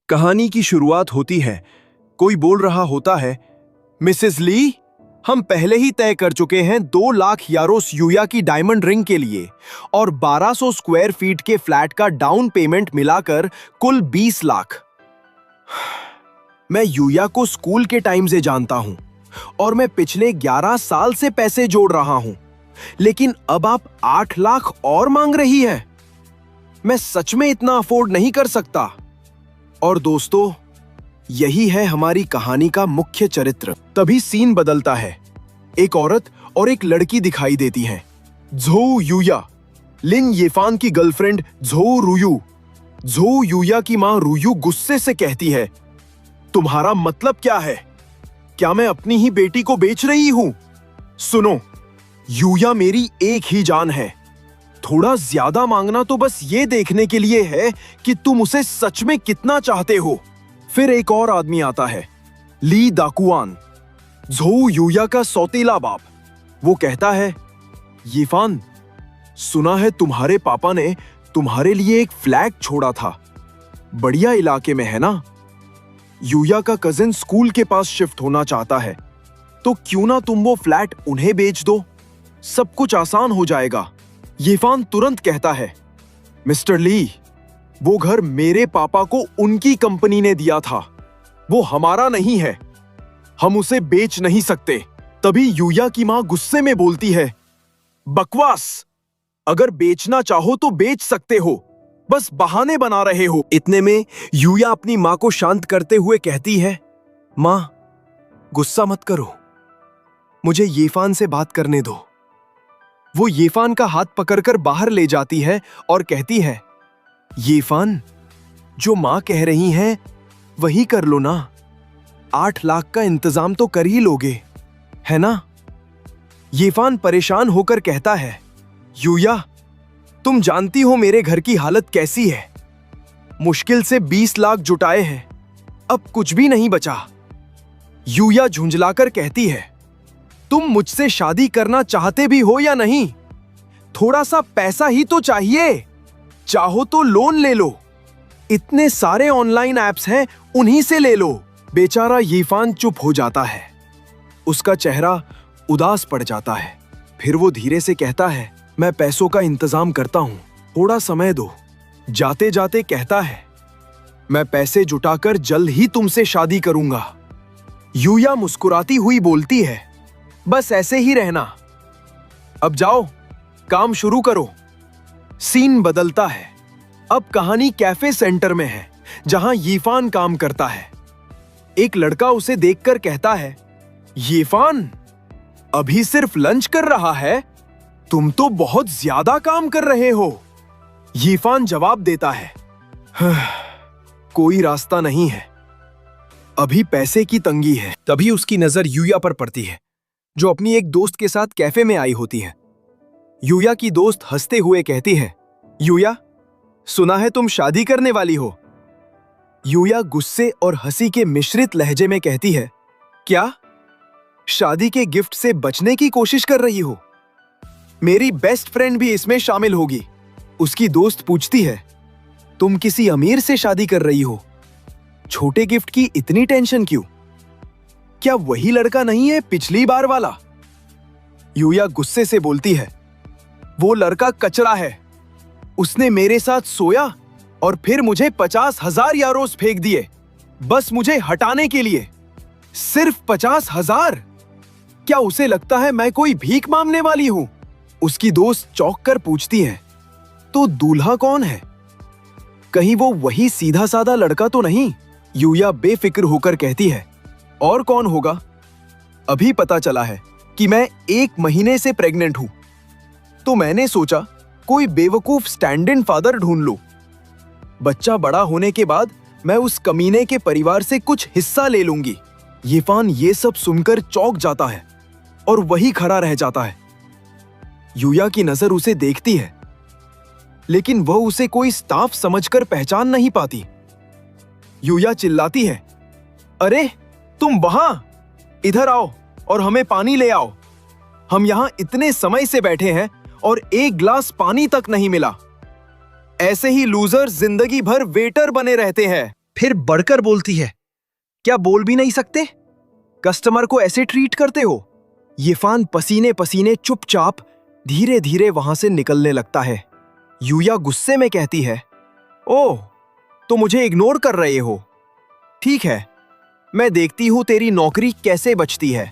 कहानी की शुरुआत होती है। कोई बोल रहा होता है, मिसेस ली, हम पहले ही तय कर चुके हैं 2 लाख यूरोस यूया की डायमंड रिंग के लिए और 1200 स्क्वायर फीट के फ्लैट का डाउन पेमेंट मिलाकर कुल 20 लाख। मैं यूया को स्कूल के टाइम से जानता हूं और मैं पिछले 11 साल से पैसे जोड़ रहा हूं, लेकिन अब आप 8 लाख और मांग रही है। मैं सच में इतना अफोर्ड नहीं कर सकता। और दोस्तों, यही है हमारी कहानी का मुख्य चरित्र। तभी सीन बदलता है। एक औरत और एक लड़की दिखाई देती हैं। झोउ यूया, लिन येफान की गर्लफ्रेंड झोउ रुयू। झोउ यूया की मां रुयू गुस्से से कहती है, तुम्हारा मतलब क्या है? क्या मैं अपनी ही बेटी को बेच रही हूं? सुनो, यूया मेरी एक ही जान है। थोड़ा ज्यादा मांगना तो बस ये देखने के लिए है कि तुम उसे सच में कितना चाहते हो। फिर एक और आदमी आता है, ली दाकुआन, झोउ यूया का सौतेला बाप। वो कहता है, येफान, सुना है तुम्हारे पापा ने तुम्हारे लिए एक फ्लैट छोड़ा था। बढ़िया इलाके में है ना? यूया का कजिन स्कूल के पास शिफ्ट होना चाहता है, तो क्यों ना तुम वो फ्लैट उन्हें बेच दो, सब कुछ आसान हो जाएगा। येफान तुरंत कहता है, मिस्टर ली, वो घर मेरे पापा को उनकी कंपनी ने दिया था, वो हमारा नहीं है, हम उसे बेच नहीं सकते। तभी यूया की मां गुस्से में बोलती है, बकवास, अगर बेचना चाहो तो बेच सकते हो, बस बहाने बना रहे हो। इतने में यूया अपनी मां को शांत करते हुए कहती है, मां, गुस्सा मत करो, मुझे येफान से बात करने दो। वो येफान का हाथ पकड़कर बाहर ले जाती है और कहती है, येफान, जो मां कह रही हैं वही कर लो ना। 8 लाख का इंतजाम तो कर ही लोगे, है ना? येफान परेशान होकर कहता है, यूया, तुम जानती हो मेरे घर की हालत कैसी है। मुश्किल से 20 लाख जुटाए हैं, अब कुछ भी नहीं बचा। यूया झुंझलाकर कहती है, तुम मुझसे शादी करना चाहते भी हो या नहीं? थोड़ा सा पैसा ही तो चाहिए। चाहो तो लोन ले लो, इतने सारे ऑनलाइन ऐप्स हैं, उन्हीं से ले लो। बेचारा येफान चुप हो जाता है, उसका चेहरा उदास पड़ जाता है। फिर वो धीरे से कहता है, मैं पैसों का इंतजाम करता हूं, थोड़ा समय दो। जाते जाते कहता है, मैं पैसे जुटाकर जल्द ही तुमसे शादी करूंगा। यूया मुस्कुराती हुई बोलती है, बस ऐसे ही रहना। अब जाओ, काम शुरू करो। सीन बदलता है। अब कहानी कैफे सेंटर में है, जहां येफान काम करता है। एक लड़का उसे देखकर कहता है, येफान, अभी सिर्फ लंच कर रहा है, तुम तो बहुत ज्यादा काम कर रहे हो। येफान जवाब देता है, कोई रास्ता नहीं है, अभी पैसे की तंगी है। तभी उसकी नजर यूया पर पड़ती है, जो अपनी एक दोस्त के साथ कैफे में आई होती है। यूया की दोस्त हंसते हुए कहती है, यूया, सुना है तुम शादी करने वाली हो। यूया गुस्से और हंसी के मिश्रित लहजे में कहती है, क्या? शादी के गिफ्ट से बचने की कोशिश कर रही हो? मेरी बेस्ट फ्रेंड भी इसमें शामिल होगी। उसकी दोस्त पूछती है, तुम किसी अमीर से शादी कर रही हो? छोटे गिफ्ट की इतनी टेंशन क्यों? क्या वही लड़का नहीं है पिछली बार वाला? यूया गुस्से से बोलती है, वो लड़का कचरा है। उसने मेरे साथ सोया और फिर मुझे 50,000 यूरोस फेंक दिए, बस मुझे हटाने के लिए। सिर्फ 50,000? क्या उसे लगता है मैं कोई भीख मांगने वाली हूं? उसकी दोस्त चौंक कर पूछती है, तो दूल्हा कौन है? कहीं वो वही सीधा साधा लड़का तो नहीं? यूया बेफिक्र होकर कहती है, और कौन होगा? अभी पता चला है कि मैं 1 महीने से प्रेग्नेंट हूं, तो मैंने सोचा कोई बेवकूफ स्टैंड इन फादर ढूंढ लो। बच्चा बड़ा होने के बाद मैं उस कमीने के परिवार से कुछ हिस्सा ले लूंगी। येफान ये सब सुनकर चौंक जाता है और वही खड़ा रह जाता है। यूया की नजर उसे देखती है, लेकिन वह उसे कोई स्टाफ समझकर पहचान नहीं पाती। यूया चिल्लाती है, अरे तुम वहां, इधर आओ और हमें पानी ले आओ। हम यहां इतने समय से बैठे हैं और एक गिलास पानी तक नहीं मिला। ऐसे ही लूजर जिंदगी भर वेटर बने रहते हैं। फिर बढ़कर बोलती है, क्या बोल भी नहीं सकते? कस्टमर को ऐसे ट्रीट करते हो? यिफान पसीने पसीने चुपचाप धीरे धीरे वहां से निकलने लगता है। यूया गुस्से में कहती है, ओह, तो मुझे इग्नोर कर रहे हो? ठीक है, मैं देखती हूं तेरी नौकरी कैसे बचती है।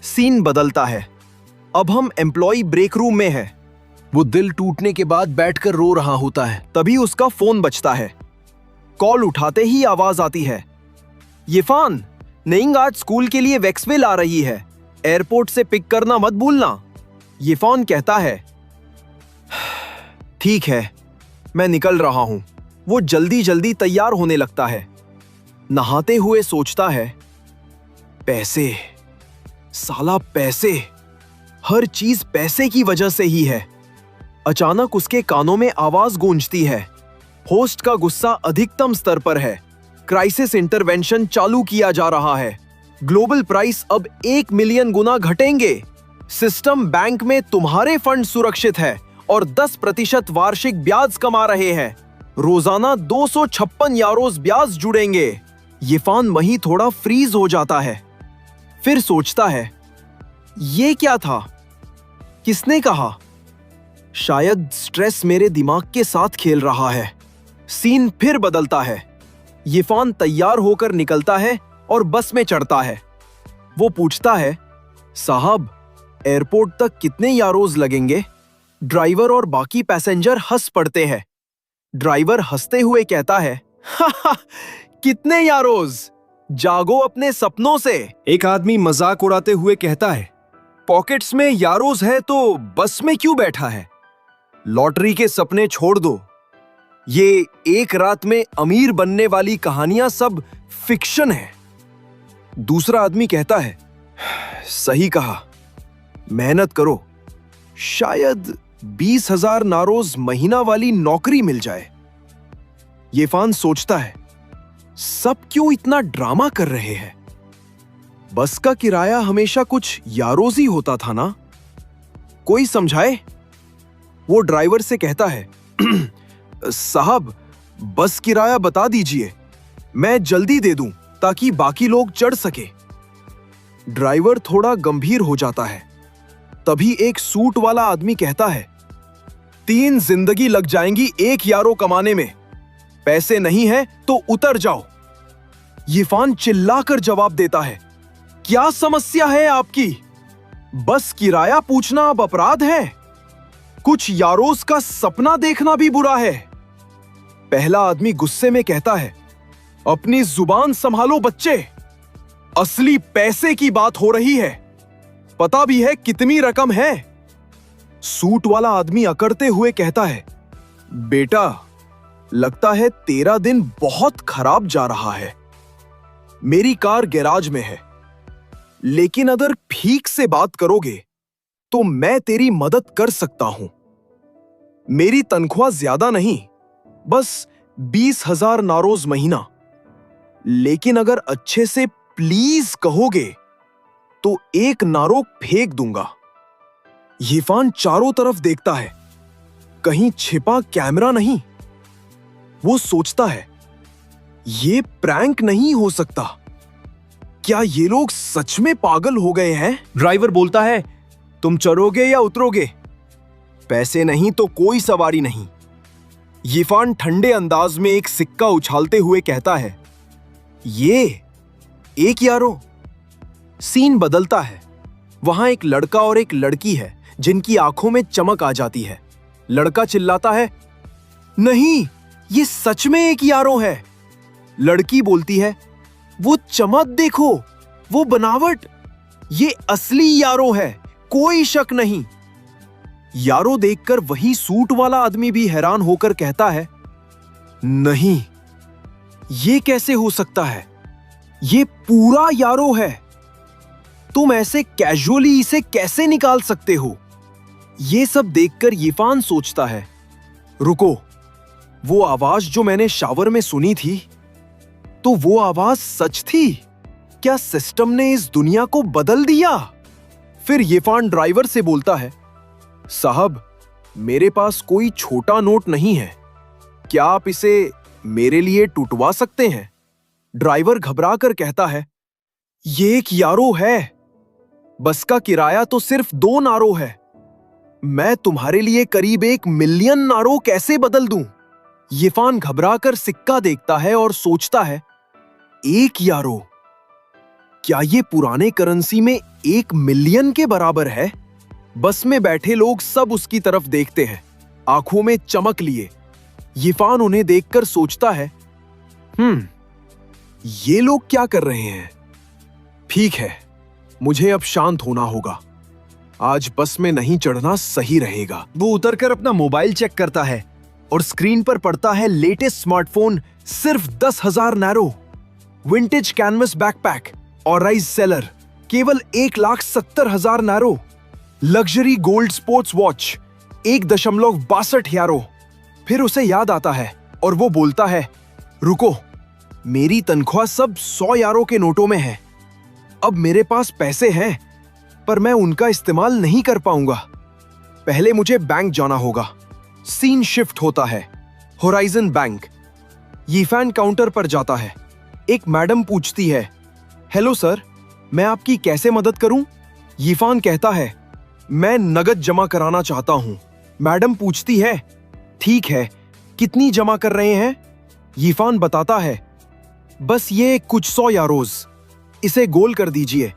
सीन बदलता है। अब हम एम्प्लॉय ब्रेक रूम में हैं। वो दिल टूटने के बाद बैठकर रो रहा होता है। तभी उसका फोन बजता है। कॉल उठाते ही आवाज आती है, यिफान, नेइंग आज स्कूल के लिए वैक्सविल आ रही है, एयरपोर्ट से पिक करना मत भूलना। यिफान कहता है, ठीक है, मैं निकल रहा हूं। वो जल्दी जल्दी तैयार होने लगता है। नहाते हुए सोचता है, पैसे, साला पैसे, हर चीज पैसे की वजह से ही है। अचानक उसके कानों में आवाज गूंजती है। होस्ट का गुस्सा अधिकतम स्तर पर है। क्राइसिस इंटरवेंशन चालू किया जा रहा है। ग्लोबल प्राइस अब 1 मिलियन गुना घटेंगे। सिस्टम बैंक में तुम्हारे फंड सुरक्षित है और 10% वार्षिक ब्याज कमा रहे हैं। रोजाना 256 यारोस ब्याज जुड़ेंगे। यिफान वहीं थोड़ा फ्रीज हो जाता है। फिर सोचता है, ये क्या था? किसने कहा? शायद स्ट्रेस मेरे दिमाग के साथ खेल रहा है। सीन फिर बदलता है। यिफान तैयार होकर निकलता है और बस में चढ़ता है। वो पूछता है, साहब, एयरपोर्ट तक कितने यारोज लगेंगे? ड्राइवर और बाकी पैसेंजर हंस पड़ते हैं। ड्राइवर हंसते हुए कहता है, हा, कितने यारोज? जागो अपने सपनों से। एक आदमी मजाक उड़ाते हुए कहता है, पॉकेट्स में यारोज है तो बस में क्यों बैठा है? लॉटरी के सपने छोड़ दो। ये एक रात में अमीर बनने वाली कहानियां सब फिक्शन है। दूसरा आदमी कहता है, सही कहा, मेहनत करो, शायद 20,000 नारोज महीना वाली नौकरी मिल जाए। यिफान सोचता है, सब क्यों इतना ड्रामा कर रहे हैं? बस का किराया हमेशा कुछ यारोज ही होता था ना? कोई समझाए? वो ड्राइवर से कहता है, साहब, बस किराया बता दीजिए, मैं जल्दी दे दूं ताकि बाकी लोग चढ़ सके। ड्राइवर थोड़ा गंभीर हो जाता है। तभी एक सूट वाला आदमी कहता है, 3 जिंदगी लग जाएंगी 1 यारो कमाने में। पैसे नहीं है तो उतर जाओ। यिफान चिल्लाकर जवाब देता है, क्या समस्या है आपकी? बस किराया पूछना अब अपराध है? कुछ यारोस का सपना देखना भी बुरा है। पहला आदमी गुस्से में कहता है, अपनी जुबान संभालो बच्चे, असली पैसे की बात हो रही है। पता भी है कितनी रकम है? सूट वाला आदमी अकड़ते हुए कहता है, बेटा, लगता है तेरा दिन बहुत खराब जा रहा है। मेरी कार गैराज में है, लेकिन अगर ठीक से बात करोगे तो मैं तेरी मदद कर सकता हूं। मेरी तनख्वाह ज्यादा नहीं, बस 20,000 नारोज महीना। लेकिन अगर अच्छे से प्लीज कहोगे तो 1 नारो फेंक दूंगा। यिफान चारों तरफ देखता है, कहीं छिपा कैमरा नहीं। वो सोचता है, ये प्रैंक नहीं हो सकता। क्या ये लोग सच में पागल हो गए हैं? ड्राइवर बोलता है, तुम चढ़ोगे या उतरोगे? पैसे नहीं तो कोई सवारी नहीं। यिफान ठंडे अंदाज में एक सिक्का उछालते हुए कहता है, ये 1 यारो। सीन बदलता है। वहां एक लड़का और एक लड़की है जिनकी आंखों में चमक आ जाती है। लड़का चिल्लाता है, नहीं, ये सच में 1 यारो है। लड़की बोलती है, वो चमक देखो, वो बनावट, ये असली यारो है, कोई शक नहीं। यारो देखकर वही सूट वाला आदमी भी हैरान होकर कहता है, नहीं, ये कैसे हो सकता है? ये पूरा यारो है। तुम ऐसे कैजुअली इसे कैसे निकाल सकते हो? ये सब देखकर यिफान सोचता है, रुको, वो आवाज जो मैंने शावर में सुनी थी, तो वो आवाज सच थी? क्या सिस्टम ने इस दुनिया को बदल दिया? फिर यिफान ड्राइवर से बोलता है, साहब, मेरे पास कोई छोटा नोट नहीं है, क्या आप इसे मेरे लिए टूटवा सकते हैं? ड्राइवर घबरा कर कहता है, ये एक यारो है। बस का किराया तो सिर्फ 2 नारो है। मैं तुम्हारे लिए करीब 1 मिलियन नारो कैसे बदल दूं? यीफान घबरा कर सिक्का देखता है और सोचता है, 1 यारो? क्या ये पुराने करेंसी में 1 मिलियन के बराबर है? बस में बैठे लोग सब उसकी तरफ देखते हैं, आंखों में चमक लिए। यीफान उन्हें देखकर सोचता है, ये लोग क्या कर रहे हैं? ठीक है, मुझे अब शांत होना होगा। आज बस में नहीं चढ़ना सही रहेगा। वो उतरकर अपना मोबाइल चेक करता है और स्क्रीन पर पढ़ता है लेटेस्ट स्मार्टफोन सिर्फ 10,000 नैरो, विंटेज कैनवस बैकपैक और राइज सेलर केवल 1,70,000 narrow, luxury gold sports watch 1.62 यारो। फिर उसे याद आता है और वो बोलता है, रुको, मेरी तनख्वाह सब 100 यारो के नोटों में है। अब मेरे पास पैसे हैं, पर मैं उनका इस्तेमाल नहीं कर पाऊंगा। पहले मुझे बैंक जाना होगा। सीन शिफ्ट होता है। Horizon bank. यीफान काउंटर पर जाता है। एक मैडम पूछती है, हेलो सर, मैं आपकी कैसे मदद करूं? यीफान कहता है, मैं नगद जमा कराना चाहता हूं। मैडम पूछती है, ठीक है, कितनी जमा कर रहे हैं? यीफान बताता है, बस ये कुछ 100 यारोज। इसे गोल कर दीजिए,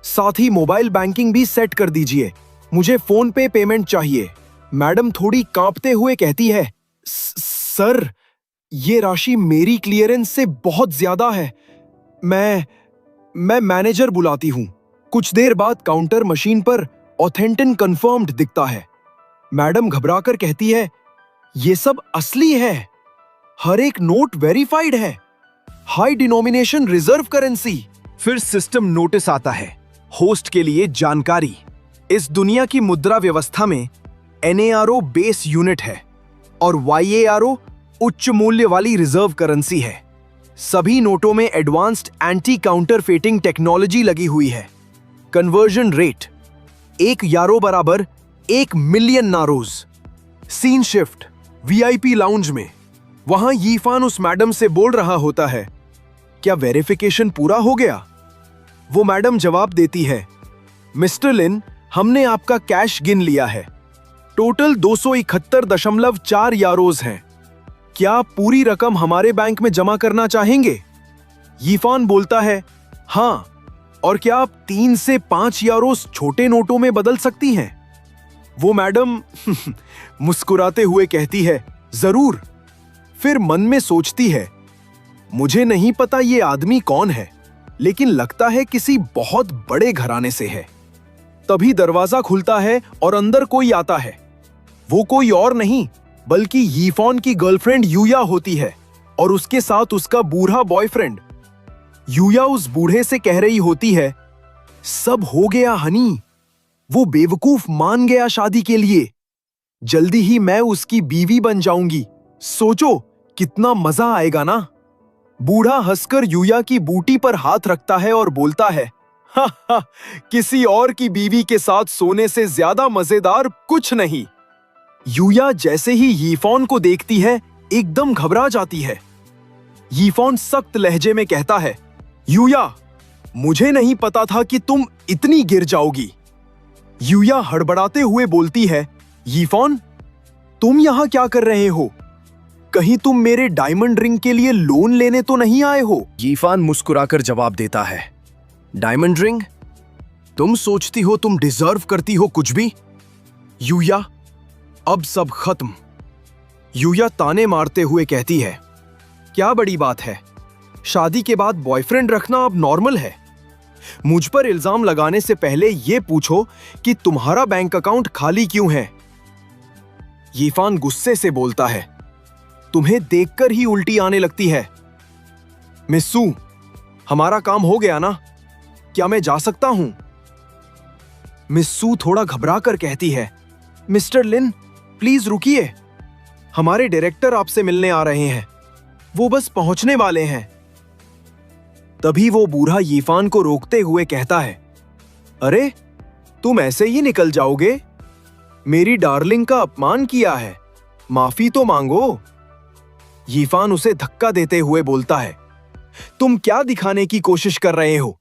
साथ ही मोबाइल बैंकिंग भी सेट कर दीजिए। मुझे फोन पे पेमेंट चाहिए। मैडम थोड़ी कांपते हुए कहती है, सर, ये राशि मेरी क्लियरेंस से बहुत ज्यादा है। मैं मैनेजर बुलाती हूं। कुछ देर बाद काउंटर मशीन पर ऑथेंटिक कंफर्म्ड दिखता है। मैडम घबराकर कहती है, ये सब असली है। हर एक नोट वेरीफाइड है। High denomination reserve currency. फिर सिस्टम नोटिस आता है, होस्ट के लिए जानकारी। इस दुनिया की मुद्रा व्यवस्था में NARO बेस यूनिट है और YARO उच्च मूल्य वाली रिजर्व करेंसी है। सभी नोटों में एडवांस्ड एंटी काउंटरफेटिंग टेक्नोलॉजी लगी हुई है। कन्वर्जन रेट 1 यारो बराबर 1 मिलियन नारोज। सीन शिफ्ट VIP लाउंज में। वहां यीफान उस मैडम से बोल रहा होता है, क्या वेरिफिकेशन पूरा हो गया? वो मैडम जवाब देती है, मिस्टर लिन, हमने आपका कैश गिन लिया है। टोटल 271.4 यारोज हैं। क्या आप पूरी रकम हमारे बैंक में जमा करना चाहेंगे? यीफान बोलता है, हां, और क्या आप 3 से 5 यारोज छोटे नोटों में बदल सकती हैं? वो मैडम मुस्कुराते हुए कहती है, जरूर। फिर मन में सोचती है, मुझे नहीं पता ये आदमी कौन है, लेकिन लगता है किसी बहुत बड़े घराने से है। तभी दरवाजा खुलता है और अंदर कोई आता है। वो कोई और नहीं बल्कि यीफान की गर्लफ्रेंड यूया होती है और उसके साथ उसका बूढ़ा बॉयफ्रेंड। यूया उस बूढ़े से कह रही होती है, सब हो गया हनी। वो बेवकूफ मान गया शादी के लिए। जल्दी ही मैं उसकी बीवी बन जाऊंगी। सोचो कितना मजा आएगा ना। बूढ़ा हंसकर यूया की बूटी पर हाथ रखता है और बोलता है, हा हा, किसी और की बीवी के साथ सोने से ज्यादा मजेदार कुछ नहीं। यूया जैसे ही यीफान को देखती है, एकदम घबरा जाती है। यीफान सख्त लहजे में कहता है, यूया, मुझे नहीं पता था कि तुम इतनी गिर जाओगी। यूया हड़बड़ाते हुए बोलती है, यीफान, तुम यहां क्या कर रहे हो? कहीं तुम मेरे डायमंड रिंग के लिए लोन लेने तो नहीं आए हो? यीफान मुस्कुराकर जवाब देता है, डायमंड रिंग? तुम सोचती हो तुम डिजर्व करती हो कुछ भी? यूया, अब सब खत्म। यूया ताने मारते हुए कहती है, क्या बड़ी बात है? शादी के बाद बॉयफ्रेंड रखना अब नॉर्मल है। मुझ पर इल्जाम लगाने से पहले यह पूछो कि तुम्हारा बैंक अकाउंट खाली क्यों है। यीफान गुस्से से बोलता है, तुम्हें देखकर ही उल्टी आने लगती है। मिस्सू, हमारा काम हो गया ना? क्या मैं जा सकता हूं? मिस्सू थोड़ा घबरा कर कहती है, मिस्टर लिन, प्लीज रुकिए। हमारे डायरेक्टर आपसे मिलने आ रहे हैं। वो बस पहुंचने वाले हैं। तभी वो बूढ़ा यीफान को रोकते हुए कहता है, अरे, तुम ऐसे ही निकल जाओगे? मेरी डार्लिंग का अपमान किया है, माफी तो मांगो। यीफान उसे धक्का देते हुए बोलता है, तुम क्या दिखाने की कोशिश कर रहे हो?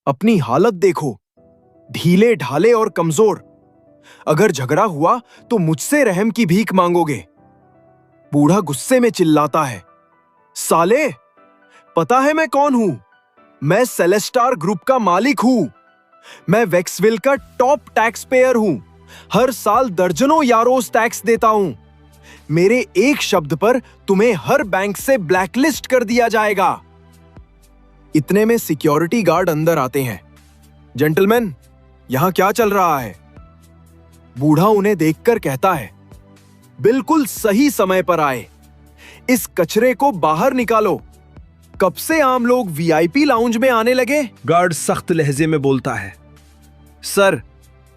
अपनी हालत देखो, ढीले ढाले और कमजोर। अगर झगड़ा हुआ तो मुझसे रहम की भीख मांगोगे। बूढ़ा गुस्से में चिल्लाता है, साले, पता है मैं कौन हूं? मैं सेलेस्टार ग्रुप का मालिक हूं। मैं वेक्सविल का टॉप टैक्स पेयर हूं। हर साल दर्जनों यारोस टैक्स देता हूं। मेरे एक शब्द पर तुम्हें हर बैंक से ब्लैकलिस्ट कर दिया जाएगा। इतने में सिक्योरिटी गार्ड अंदर आते हैं। जेंटलमैन, यहां क्या चल रहा है? बूढ़ा उन्हें देखकर कहता है, बिल्कुल सही समय पर आए। इस कचरे को बाहर निकालो। कब से आम लोग वीआईपी लाउंज में आने लगे? गार्ड सख्त लहजे में बोलता है, सर,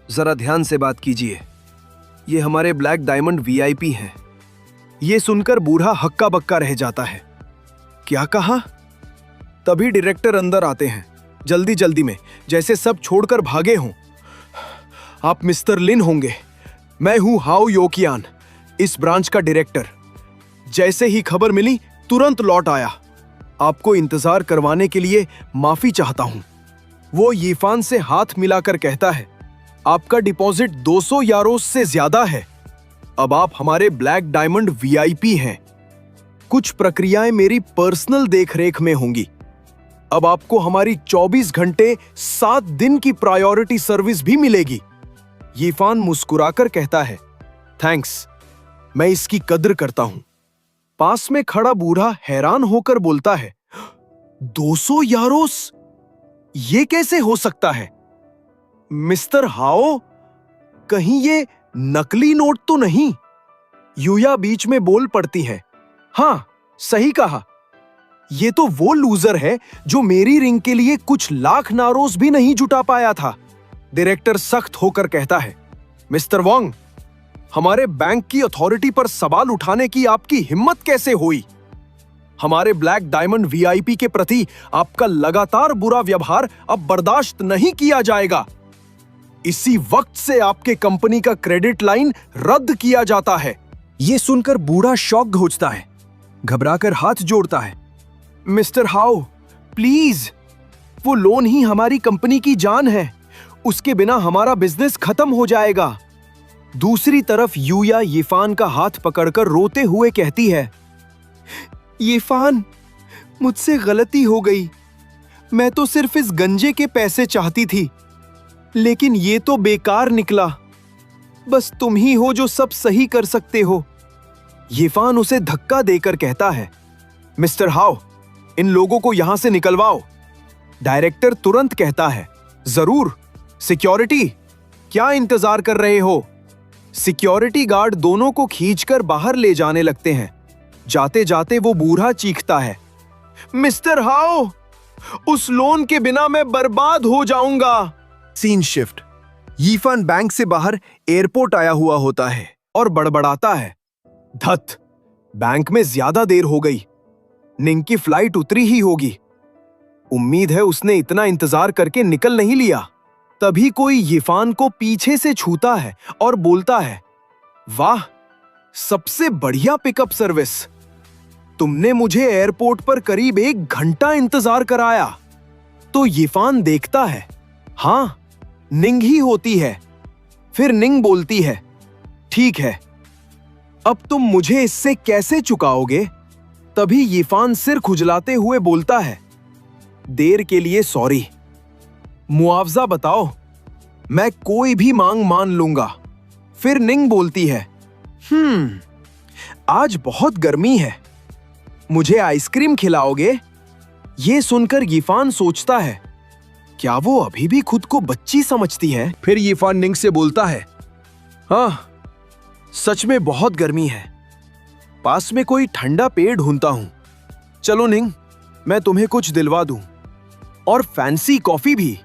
जरा ध्यान से बात कीजिए। ये हमारे ब्लैक डायमंड वीआईपी हैं। ये सुनकर बूढ़ा हक्का बक्का रह जाता है। क्या कहा? तभी डायरेक्टर अंदर आते हैं, जल्दी जल्दी में, जैसे सब छोड़कर भागे हों। आप मिस्टर लिन होंगे। मैं हूं हाओ योकियान, इस ब्रांच का डायरेक्टर। जैसे ही खबर मिली तुरंत लौट आया। आपको इंतजार करवाने के लिए माफी चाहता हूं। वो यीफान से हाथ मिलाकर कहता है, आपका डिपॉजिट 200 यारोस से ज्यादा है। अब आप हमारे ब्लैक डायमंड वीआईपी हैं। कुछ प्रक्रियाएं मेरी पर्सनल देखरेख में होंगी। अब आपको हमारी 24 घंटे 7 दिन की प्रायोरिटी सर्विस भी मिलेगी। यीफान मुस्कुराकर कहता है, थैंक्स, मैं इसकी कद्र करता हूं। पास में खड़ा बूढ़ा हैरान होकर बोलता है, 200 यारोस? ये कैसे हो सकता है? मिस्टर हाओ, कहीं ये नकली नोट तो नहीं? यूया बीच में बोल पड़ती है, हाँ, सही कहा। ये तो वो लूजर है जो मेरी रिंग के लिए कुछ लाख नारोस भी नहीं जुटा पाया था। डायरेक्टर सख्त होकर कहता है, मिस्टर वोंग, हमारे बैंक की अथॉरिटी पर सवाल उठाने की आपकी हिम्मत कैसे हुई? हमारे ब्लैक डायमंड वीआईपी के प्रति आपका लगातार बुरा व्यवहार अब बर्दाश्त नहीं किया जाएगा। इसी वक्त से आपके कंपनी का क्रेडिट लाइन रद्द किया जाता है। यह सुनकर बूढ़ा शॉक घोंचता है, घबराकर हाथ जोड़ता है। मिस्टर हाओ, प्लीज, वो लोन ही हमारी कंपनी की जान है। उसके बिना हमारा बिजनेस खत्म हो जाएगा। दूसरी तरफ यूया यीफान का हाथ पकड़कर रोते हुए कहती है, यीफान, मुझसे गलती हो गई। मैं तो सिर्फ इस गंजे के पैसे चाहती थी, लेकिन ये तो बेकार निकला। बस तुम ही हो जो सब सही कर सकते हो। यीफान उसे धक्का देकर कहता है, मिस्टर हाओ, इन लोगों को यहां से निकलवाओ। डायरेक्टर तुरंत कहता है, जरूर। सिक्योरिटी, क्या इंतजार कर रहे हो? सिक्योरिटी गार्ड दोनों को खींचकर बाहर ले जाने लगते हैं। जाते जाते वो बूढ़ा चीखता है, मिस्टर हाओ, उस लोन के बिना मैं बर्बाद हो जाऊंगा। Scene shift. यीफान बैंक से बाहर एयरपोर्ट आया हुआ होता है और बड़बड़ाता है, धत, बैंक में ज्यादा देर हो गई। निंग की फ्लाइट उतरी ही होगी। उम्मीद है उसने इतना इंतजार करके निकल नहीं लिया। तभी कोई यीफान को पीछे से छूता है और बोलता है, वाह, सबसे बढ़िया पिकअप सर्विस। तुमने मुझे एयरपोर्ट पर करीब 1 घंटा इंतजार कराया। तो यीफान देखता है, हां, निंग ही होती है। फिर निंग बोलती है, ठीक है, अब तुम मुझे इससे कैसे चुकाओगे? तभी यीफान सिर खुजलाते हुए बोलता है, देर के लिए सॉरी। मुआवजा बताओ, मैं कोई भी मांग मान लूंगा। फिर निंग बोलती है, आज बहुत गर्मी है, मुझे आइसक्रीम खिलाओगे? यह सुनकर यीफान सोचता है, क्या वो अभी भी खुद को बच्ची समझती है? फिर यीफान निंग से बोलता है, हाँ, सच में बहुत गर्मी है। पास में कोई ठंडा पेड़ ढूंढता हूं। चलो निंग, मैं तुम्हें कुछ दिलवा दूं, और फैंसी कॉफी भी।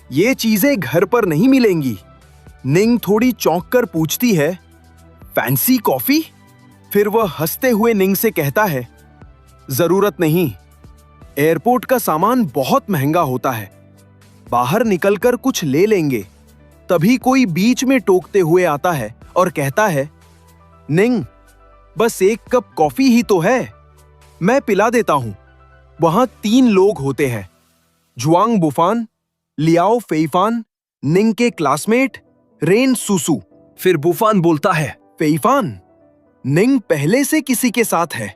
ये चीजें घर पर नहीं मिलेंगी। निंग थोड़ी चौंक कर पूछती है, फैंसी कॉफी? फिर वह हंसते हुए निंग से कहता है, जरूरत नहीं, एयरपोर्ट का सामान बहुत महंगा होता है, बाहर निकलकर कुछ ले लेंगे। तभी कोई बीच में टोकते हुए आता है और कहता है, निंग, बस एक कप कॉफी ही तो है, मैं पिला देता हूं। वहां 3 लोग होते हैं, जुआंग बुफान, लियाओ फेइफान, निंग के क्लासमेट रेन सुसु। फिर बुफान बोलता है, फेइफान, निंग पहले से किसी के साथ है,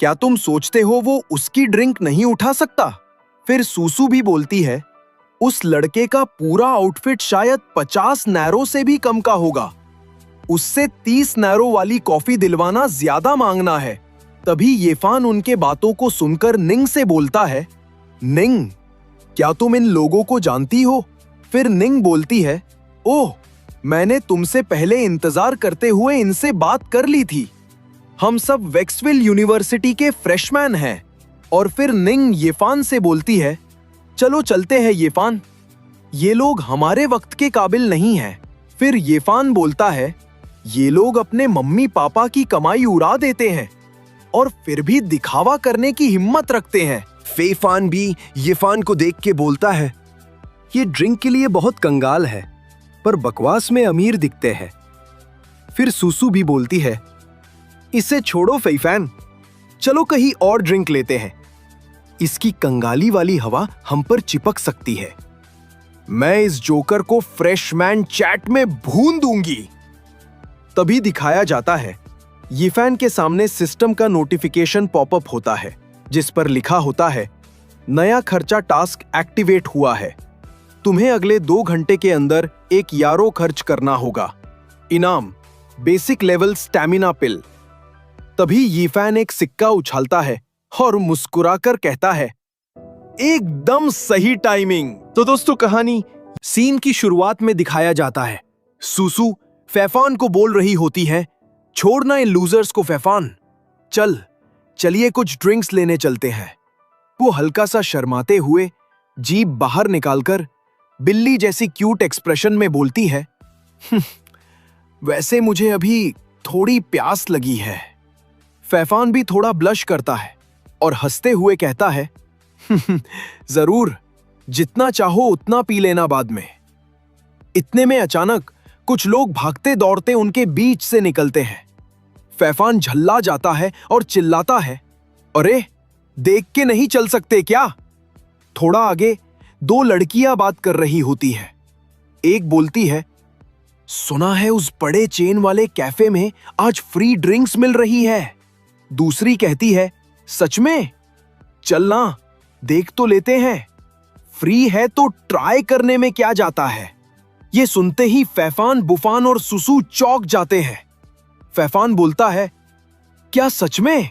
क्या तुम सोचते हो वो उसकी ड्रिंक नहीं उठा सकता? फिर सुसु भी बोलती है, उस लड़के का पूरा आउटफिट शायद 50 नैरो से भी कम का होगा, उससे 30 नैरो वाली कॉफी दिलवाना ज्यादा मांगना है। तभी येफान उनके बातों को सुनकर निंग से बोलता है, निंग, क्या तुम इन लोगों को जानती हो? फिर निंग बोलती है, ओह, मैंने तुमसे पहले इंतजार करते हुए इनसे बात कर ली थी, हम सब वेक्सविल यूनिवर्सिटी के फ्रेशमैन हैं। और फिर निंग येफान से बोलती है, चलो चलते हैं येफान, ये लोग हमारे वक्त के काबिल नहीं हैं। फिर येफान बोलता है, ये लोग अपने मम्मी पापा की कमाई उड़ा देते हैं और फिर भी दिखावा करने की हिम्मत रखते हैं। फेइफान भी येफान को देख के बोलता है, ये ड्रिंक के लिए बहुत कंगाल है, पर बकवास में अमीर दिखते हैं। फिर सुसु भी बोलती है, इसे छोड़ो फेइफान, चलो कहीं और ड्रिंक लेते हैं, इसकी कंगाली वाली हवा हम पर चिपक सकती है। मैं इस जोकर को फ्रेशमैन चैट में भून दूंगी। तभी दिखाया जाता है, येफान के सामने सिस्टम का नोटिफिकेशन पॉपअप होता है जिस पर लिखा होता है, नया खर्चा टास्क एक्टिवेट हुआ है, तुम्हें अगले 2 घंटे के अंदर एक यारो खर्च करना होगा। इनाम, बेसिक लेवल स्टैमिना पिल। तभी येफान एक सिक्का उछालता है और मुस्कुराकर कहता है, एकदम सही टाइमिंग। तो दोस्तों, कहानी सीन की शुरुआत में दिखाया जाता है, सुसु फैफान को बोल रही होती है, छोड़ना इन लूजर्स को फैफान, चलिए कुछ ड्रिंक्स लेने चलते हैं। वो हल्का सा शर्माते हुए जीभ बाहर निकालकर बिल्ली जैसी क्यूट एक्सप्रेशन में बोलती है, वैसे मुझे अभी थोड़ी प्यास लगी है। फैफान भी थोड़ा ब्लश करता है और हंसते हुए कहता है, जरूर, जितना चाहो उतना पी लेना बाद में। इतने में अचानक कुछ लोग भागते दौड़ते उनके बीच से निकलते हैं। फैफान झल्ला जाता है और चिल्लाता है, अरे, देख के नहीं चल सकते क्या? थोड़ा आगे 2 लड़कियां बात कर रही होती हैं। एक बोलती है, सुना है उस बड़े चेन वाले कैफे में आज फ्री ड्रिंक्स मिल रही है। दूसरी कहती है, सच में? चलना, देख तो लेते हैं, फ्री है तो ट्राई करने में क्या जाता है। ये सुनते ही फैफान, बुफान और सुसु चौंक जाते हैं। फैफान बोलता है, क्या सच में?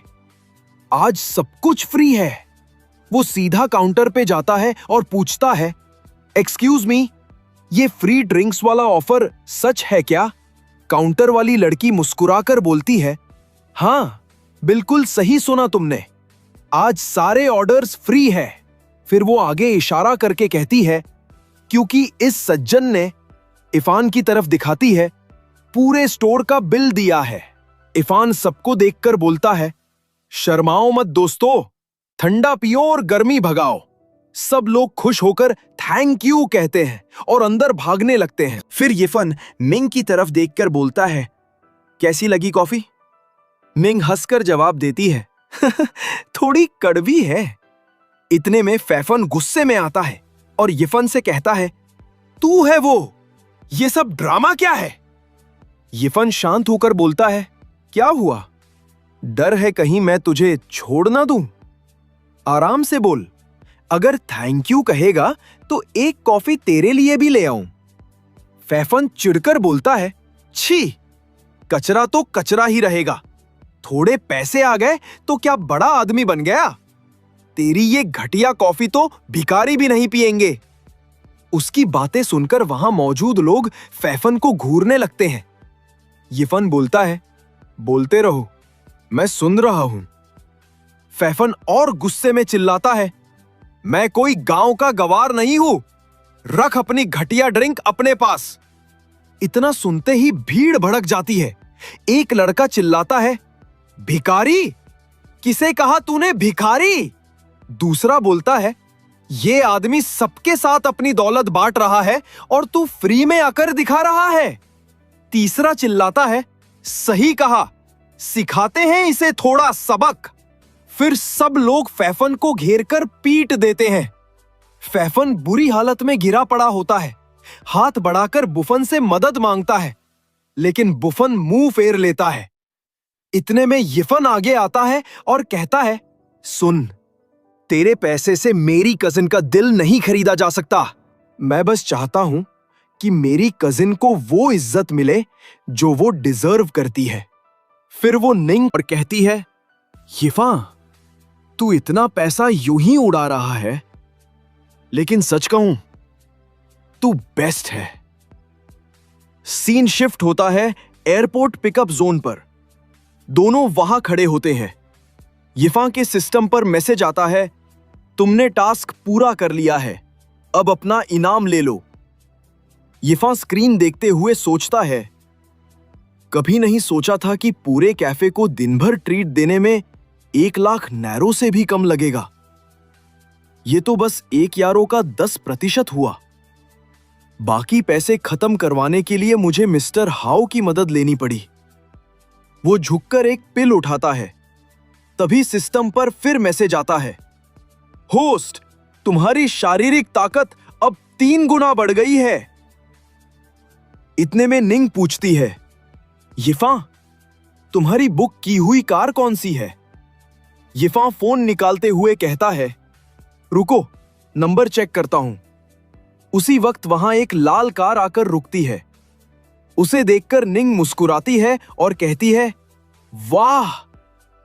आज सब कुछ फ्री है। वो सीधा काउंटर पे जाता है और पूछता है, एक्सक्यूज मी, ये फ्री ड्रिंक्स वाला ऑफर सच है क्या? काउंटर वाली लड़की मुस्कुराकर बोलती है, हाँ, बिल्कुल सही सुना तुमने, आज सारे ऑर्डर्स फ्री है। फिर वो आगे इशारा करके कहती है, क्योंकि इस सज्जन ने, इफान की तरफ दिखाती है, पूरे स्टोर का बिल दिया है। इफान सबको देखकर बोलता है, शर्माओ मत दोस्तों, ठंडा पियो और गर्मी भगाओ। सब लोग खुश होकर थैंक यू कहते हैं और अंदर भागने लगते हैं। फिर येफान निंग की तरफ देखकर बोलता है, कैसी लगी कॉफी? निंग हंसकर जवाब देती है, थोड़ी कड़वी है। इतने में फैफन गुस्से में आता है और येफान से कहता है, तू है वो, ये सब ड्रामा क्या है? येफान शांत होकर बोलता है, क्या हुआ? डर है कहीं मैं तुझे छोड़ ना दूं? आराम से बोल, अगर थैंक यू कहेगा तो एक कॉफी तेरे लिए भी ले आऊं। फैफन चिढ़कर बोलता है, छी, कचरा तो कचरा ही रहेगा, थोड़े पैसे आ गए तो क्या बड़ा आदमी बन गया? तेरी ये घटिया कॉफी तो भिखारी भी नहीं पिएंगे। उसकी बातें सुनकर वहां मौजूद लोग फैफन को घूरने लगते हैं। येफान बोलता है, बोलते रहो, मैं सुन रहा हूं। फैफन और गुस्से में चिल्लाता है, मैं कोई गांव का गवार नहीं हूं, रख अपनी घटिया ड्रिंक अपने पास। इतना सुनते ही भीड़ भड़क जाती है। एक लड़का चिल्लाता है, भिखारी? किसे कहा तूने भिखारी? दूसरा बोलता है, ये आदमी सबके साथ अपनी दौलत बांट रहा है और तू फ्री में आकर दिखा रहा है। तीसरा चिल्लाता है, सही कहा, सिखाते हैं इसे थोड़ा सबक। फिर सब लोग फैफन को घेरकर पीट देते हैं। फैफन बुरी हालत में गिरा पड़ा होता है, हाथ बढ़ाकर बुफन से मदद मांगता है, लेकिन बुफन मुंह फेर लेता है। इतने में यिफन आगे आता है और कहता है, सुन, तेरे पैसे से मेरी कजिन का दिल नहीं खरीदा जा सकता। मैं बस चाहता हूं कि मेरी कजिन को वो इज्जत मिले जो वो डिजर्व करती है। फिर वो निंग और कहती है, यिफा, तू इतना पैसा यूं ही उड़ा रहा है, लेकिन सच कहूं, तू बेस्ट है। सीन शिफ्ट होता है एयरपोर्ट पिकअप जोन पर। दोनों वहां खड़े होते हैं। यिफा के सिस्टम पर मैसेज आता है, तुमने टास्क पूरा कर लिया है, अब अपना इनाम ले लो। यिफा स्क्रीन देखते हुए सोचता है, कभी नहीं सोचा था कि पूरे कैफे को दिन भर ट्रीट देने में 1 लाख नैरो से भी कम लगेगा। ये तो बस 1 यारो का 10% हुआ। बाकी पैसे खत्म करवाने के लिए मुझे मिस्टर हाउ की मदद लेनी पड़ी। वो झुककर एक पिल उठाता है। तभी सिस्टम पर फिर मैसेज आता है, होस्ट, तुम्हारी शारीरिक ताकत अब 3 गुना बढ़ गई है। इतने में निंग पूछती है, यिफा, तुम्हारी बुक की हुई कार कौन सी है? यिफा फोन निकालते हुए कहता है, रुको, नंबर चेक करता हूं। उसी वक्त वहां एक लाल कार आकर रुकती है। उसे देखकर निंग मुस्कुराती है और कहती है, वाह,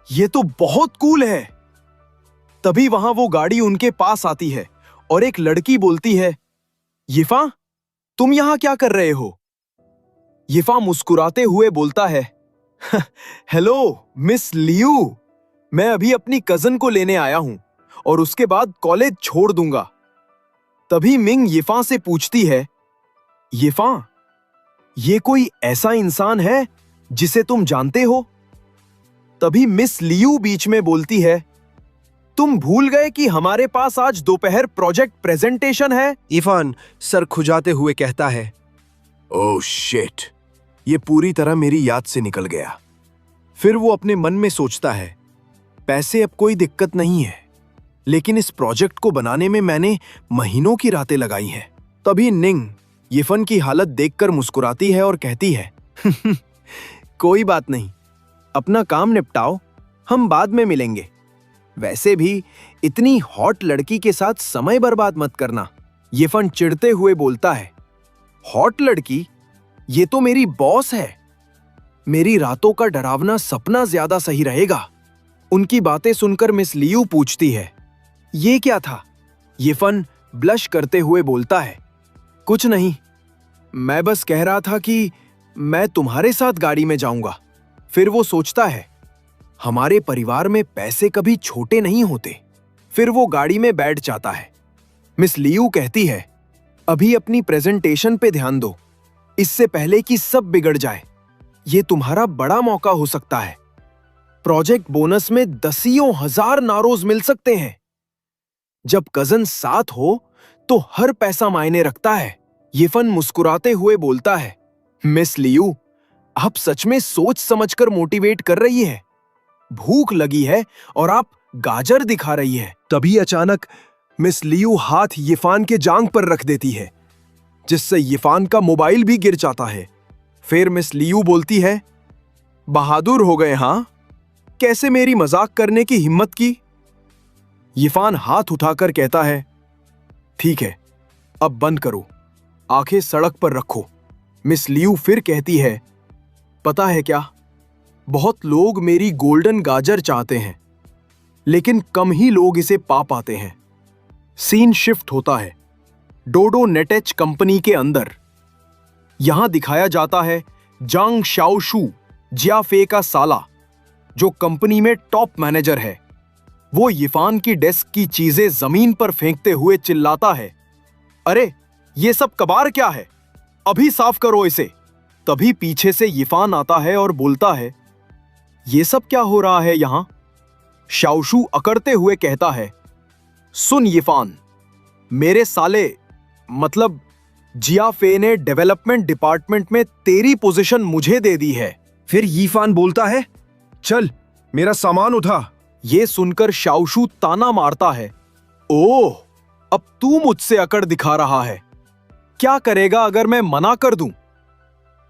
ये तो बहुत कूल है। तभी वहां वो गाड़ी उनके पास आती है और एक लड़की बोलती है, यिफा, तुम यहां क्या कर रहे हो? यिफा मुस्कुराते हुए बोलता है, हेलो मिस लियू, मैं अभी अपनी कजन को लेने आया हूं और उसके बाद कॉलेज छोड़ दूंगा। तभी मिंग यिफा से पूछती है, यिफा, ये कोई ऐसा इंसान है जिसे तुम जानते हो? तभी मिस लियू बीच में बोलती है, तुम भूल गए कि हमारे पास आज दोपहर प्रोजेक्ट प्रेजेंटेशन है? इफान सर खुजाते हुए कहता है, ओह शिट, ये पूरी तरह मेरी याद से निकल गया। फिर वो अपने मन में सोचता है, पैसे अब कोई दिक्कत नहीं है, लेकिन इस प्रोजेक्ट को बनाने में मैंने महीनों की रातें लगाई हैं। तभी निंग यिफन की हालत देखकर मुस्कुराती है और कहती है, कोई बात नहीं, अपना काम निपटाओ, हम बाद में मिलेंगे। वैसे भी इतनी हॉट लड़की के साथ समय बर्बाद मत करना। यिफन चिढ़ते हुए बोलता है, हॉट लड़की? ये तो मेरी बॉस है। मेरी रातों का डरावना सपना ज्यादा सही रहेगा। उनकी बातें सुनकर मिस लियू पूछती है, ये क्या था? यिफन ब्लश करते हुए बोलता है, कुछ नहीं, मैं बस कह रहा था कि मैं तुम्हारे साथ गाड़ी में जाऊंगा। फिर वो सोचता है, हमारे परिवार में पैसे कभी छोटे नहीं होते। फिर वो गाड़ी में बैठ जाता है। मिस लियू कहती है, अभी अपनी प्रेजेंटेशन पे ध्यान दो, इससे पहले कि सब बिगड़ जाए। ये तुम्हारा बड़ा मौका हो सकता है। प्रोजेक्ट बोनस में दसियों हजार नारोज मिल सकते हैं। जब कजन साथ हो तो हर पैसा मायने रखता है। यिफन मुस्कुराते हुए बोलता है, मिस लियू, आप सच में सोच समझकर मोटिवेट कर रही है। भूख लगी है और आप गाजर दिखा रही है। तभी अचानक मिस लियू हाथ यिफान के जांघ पर रख देती है, जिससे यिफान का मोबाइल भी गिर जाता है। फिर मिस लियू बोलती है, बहादुर हो गए हां, कैसे मेरी मजाक करने की हिम्मत की? यिफान हाथ उठाकर कहता है, ठीक है, अब बंद करो, आंखें सड़क पर रखो। मिस लियू फिर कहती है, पता है क्या, बहुत लोग मेरी गोल्डन गाजर चाहते हैं, लेकिन कम ही लोग इसे पा पाते हैं। सीन शिफ्ट होता है डोडो नेटेच कंपनी के अंदर। यहां दिखाया जाता है जांग शाओशू, जियाफे का साला, जो कंपनी में टॉप मैनेजर है। वो यिफान की डेस्क की चीजें जमीन पर फेंकते हुए चिल्लाता है, अरे ये सब कबाड़ क्या है, अभी साफ करो इसे। तभी पीछे से यिफान आता है और बोलता है, ये सब क्या हो रहा है यहां? शाओशू अकड़ते हुए कहता है, सुन यिफान, मेरे साले मतलब जियाफे ने डेवलपमेंट डिपार्टमेंट में तेरी पोजीशन मुझे दे दी है। फिर यिफान बोलता है, चल मेरा सामान उठा। ये सुनकर शाओशू ताना मारता है, ओह, अब तू मुझसे अकड़ दिखा रहा है। क्या करेगा अगर मैं मना कर दूं?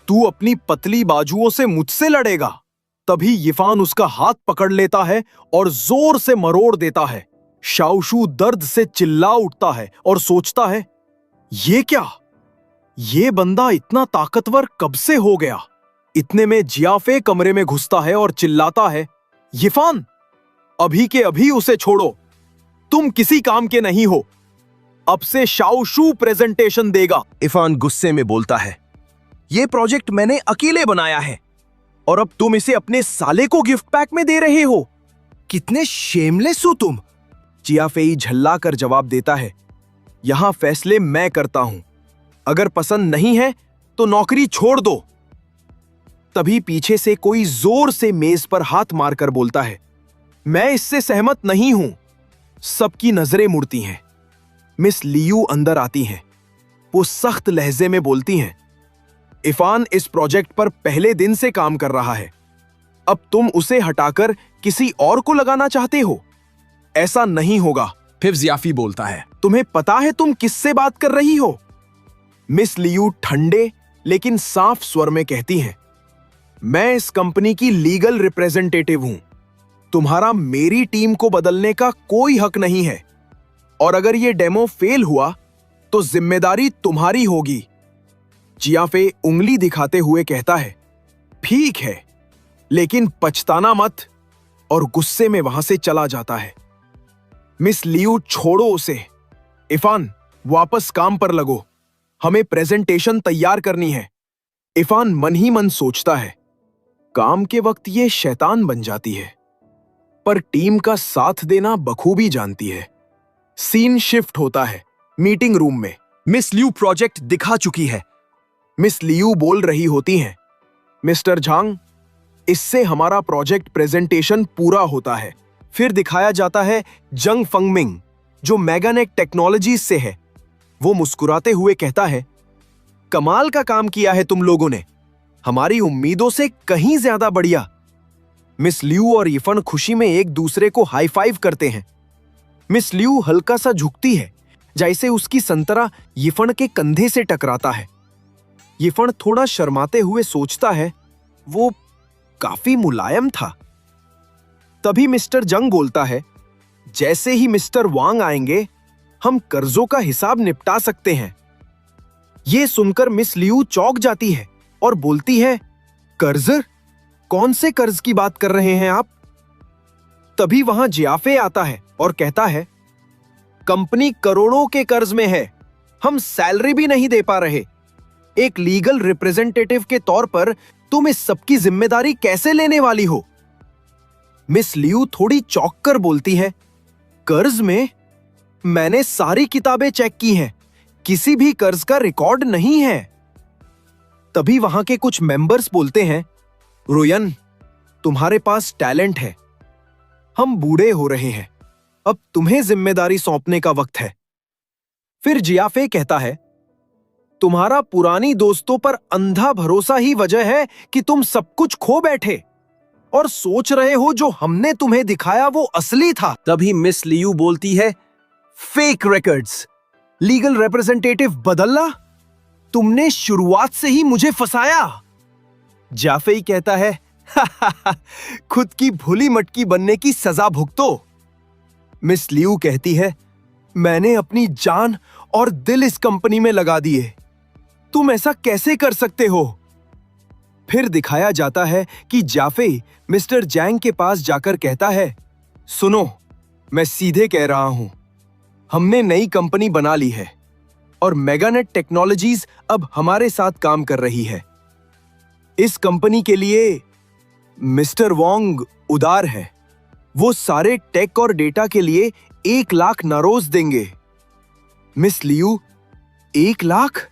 तू अपनी पतली बाजुओं से मुझसे लड़ेगा। तभी यिफान उसका हाथ पकड़ लेता है और जोर से मरोड़ देता है। शाओशू दर्द से चिल्ला उठता है और सोचता है, ये क्या? ये बंदा इतना ताकतवर कब से हो गया? इतने में जियाफे कमरे में घुसता है और चिल्लाता है, यिफान, अभी के अभी उसे छोड़ो, तुम किसी काम के नहीं हो। अब से शाओशू प्रेजेंटेशन देगा। इफान गुस्से में बोलता है, ये प्रोजेक्ट मैंने अकेले बनाया है और अब तुम इसे अपने साले को गिफ्ट पैक में दे रहे हो। कितने शेमलेस हो तुम। जियाफेई झल्ला कर जवाब देता है, यहां फैसले मैं करता हूं, अगर पसंद नहीं है तो नौकरी छोड़ दो। तभी पीछे से कोई जोर से मेज पर हाथ मारकर बोलता है, मैं इससे सहमत नहीं हूं। सबकी नजरें मुड़ती हैं। मिस लियू अंदर आती हैं। वो सख्त लहजे में बोलती हैं, इफान इस प्रोजेक्ट पर पहले दिन से काम कर रहा है, अब तुम उसे हटाकर किसी और को लगाना चाहते हो? ऐसा नहीं होगा। फिर जियाफी बोलता है, तुम्हें पता है तुम किससे बात कर रही हो? मिस लियू ठंडे लेकिन साफ स्वर में कहती हैं, मैं इस कंपनी की लीगल रिप्रेजेंटेटिव हूं। तुम्हारा मेरी टीम को बदलने का कोई हक नहीं है और अगर यह डेमो फेल हुआ तो जिम्मेदारी तुम्हारी होगी। जियाफे उंगली दिखाते हुए कहता है, ठीक है, लेकिन पछताना मत, और गुस्से में वहां से चला जाता है। मिस लियू, छोड़ो उसे। इफान, वापस काम पर लगो, हमें प्रेजेंटेशन तैयार करनी है। इफान मन ही मन सोचता है, काम के वक्त ये शैतान बन जाती है, पर टीम का साथ देना बखूबी जानती है। सीन शिफ्ट होता है मीटिंग रूम में। मिस लियू प्रोजेक्ट दिखा चुकी है। मिस लियू बोल रही होती हैं, मिस्टर झांग, इससे हमारा प्रोजेक्ट प्रेजेंटेशन पूरा होता है। फिर दिखाया जाता है जंग फंगमिंग, जो मेगानेट टेक्नोलॉजीज से है। वो मुस्कुराते हुए कहता है, कमाल का काम किया है तुम लोगों ने, हमारी उम्मीदों से कहीं ज्यादा बढ़िया। मिस लियू और यिफन खुशी में एक दूसरे को हाई फाइव करते हैं। मिस लियू हल्का सा झुकती है, जैसे उसकी संतरा यिफन के कंधे से टकराता है। यिफन थोड़ा शर्माते हुए सोचता है, वो काफी मुलायम था। तभी मिस्टर जंग बोलता है, जैसे ही मिस्टर वांग आएंगे हम कर्जों का हिसाब निपटा सकते हैं। यह सुनकर मिस लियू चौंक जाती है और बोलती है, कर्ज? कौन से कर्ज की बात कर रहे हैं आप? तभी वहां जियाफे आता है और कहता है, कंपनी करोड़ों के कर्ज में है, हम सैलरी भी नहीं दे पा रहे। एक लीगल रिप्रेजेंटेटिव के तौर पर तुम इस सबकी जिम्मेदारी कैसे लेने वाली हो? मिस लियू थोड़ी चौंक कर बोलती है, कर्ज में? मैंने सारी किताबें चेक की हैं, किसी भी कर्ज का रिकॉर्ड नहीं है। तभी वहां के कुछ मेंबर्स बोलते हैं, रोयन, तुम्हारे पास टैलेंट है, हम बूढ़े हो रहे हैं, अब तुम्हें जिम्मेदारी सौंपने का वक्त है। फिर जियाफे कहता है, तुम्हारा पुरानी दोस्तों पर अंधा भरोसा ही वजह है कि तुम सब कुछ खो बैठे और सोच रहे हो जो हमने तुम्हें दिखाया वो असली था। तभी मिस लियू बोलती है, फेक रिकॉर्ड्स, लीगल रिप्रेजेंटेटिव बदलना, तुमने शुरुआत से ही मुझे फंसाया। जाफेई कहता है, खुद की भूली मटकी बनने की सजा भुगतो। मिस लियू कहती है, मैंने अपनी जान और दिल इस कंपनी में लगा दिए, तुम ऐसा कैसे कर सकते हो? फिर दिखाया जाता है कि जाफेई मिस्टर जैंग के पास जाकर कहता है, सुनो, मैं सीधे कह रहा हूं, हमने नई कंपनी बना ली है और मेगानेट टेक्नोलॉजीज अब हमारे साथ काम कर रही है। इस कंपनी के लिए मिस्टर वोंग उदार है, वो सारे टेक और डेटा के लिए 1 लाख नारोज देंगे। Miss Liu, 1 lakh?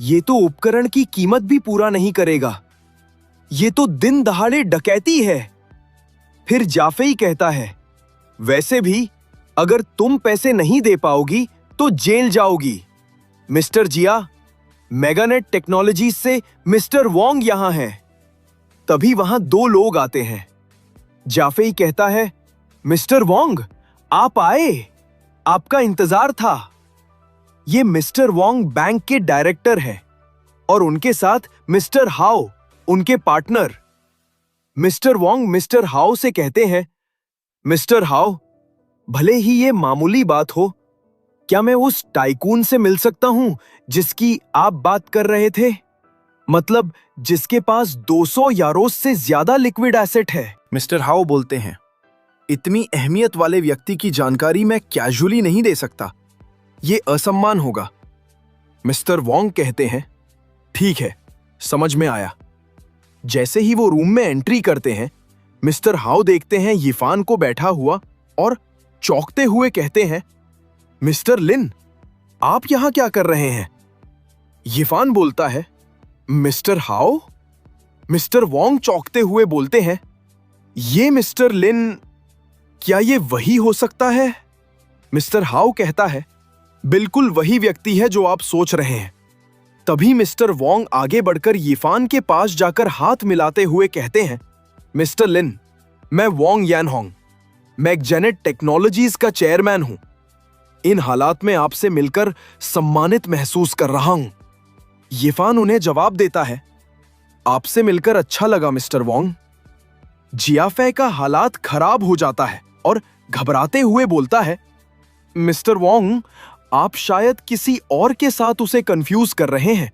ये तो उपकरण की कीमत भी पूरा नहीं करेगा, ये तो दिन दहाड़े डकैती है। फिर जाफेई कहता है, वैसे भी अगर तुम पैसे नहीं दे पाओगी तो जेल जाओगी। मिस्टर जिया, मेगानेट टेक्नोलॉजीज से मिस्टर वोंग यहां हैं। तभी वहां दो लोग आते हैं। जाफेई कहता है, मिस्टर वोंग, आप आए, आपका इंतजार था। ये मिस्टर वोंग बैंक के डायरेक्टर है और उनके साथ मिस्टर हाओ, उनके पार्टनर। मिस्टर वोंग मिस्टर हाओ से कहते हैं, मिस्टर हाओ, भले ही ये मामूली बात हो, क्या मैं उस टाइकून से मिल सकता हूं जिसकी आप बात कर रहे थे? मतलब जिसके पास 200 यारोस से ज्यादा लिक्विड एसेट है। मिस्टर हाओ बोलते हैं, इतनी अहमियत वाले व्यक्ति की जानकारी मैं कैजुअली नहीं दे सकता, ये असम्मान होगा। मिस्टर वोंग कहते हैं, ठीक है, समझ में आया। जैसे ही वो रूम में एंट्री करते हैं, मिस्टर हाओ देखते हैं यिफान को बैठा हुआ और चौंकते हुए कहते हैं, मिस्टर लिन, आप यहां क्या कर रहे हैं? यिफान बोलता है, मिस्टर हाओ? मिस्टर वोंग चौंकते हुए बोलते हैं, ये मिस्टर लिन, क्या ये वही हो सकता है? मिस्टर हाओ कहता है, बिल्कुल वही व्यक्ति है जो आप सोच रहे हैं। तभी मिस्टर वोंग आगे बढ़कर यिफान के पास जाकर हाथ मिलाते हुए कहते हैं, मिस्टर लिन, मैं वोंग यानहोंग, मैकजेनेट टेक्नोलॉजीज का चेयरमैन हूं। इन हालात में आपसे मिलकर सम्मानित महसूस कर रहा हूं। यिफान उन्हें जवाब देता है, आपसे मिलकर अच्छा लगा मिस्टर वोंग। जियाफे का हालात खराब हो जाता है और घबराते हुए बोलता है, मिस्टर वोंग, आप शायद किसी और के साथ उसे कंफ्यूज कर रहे हैं।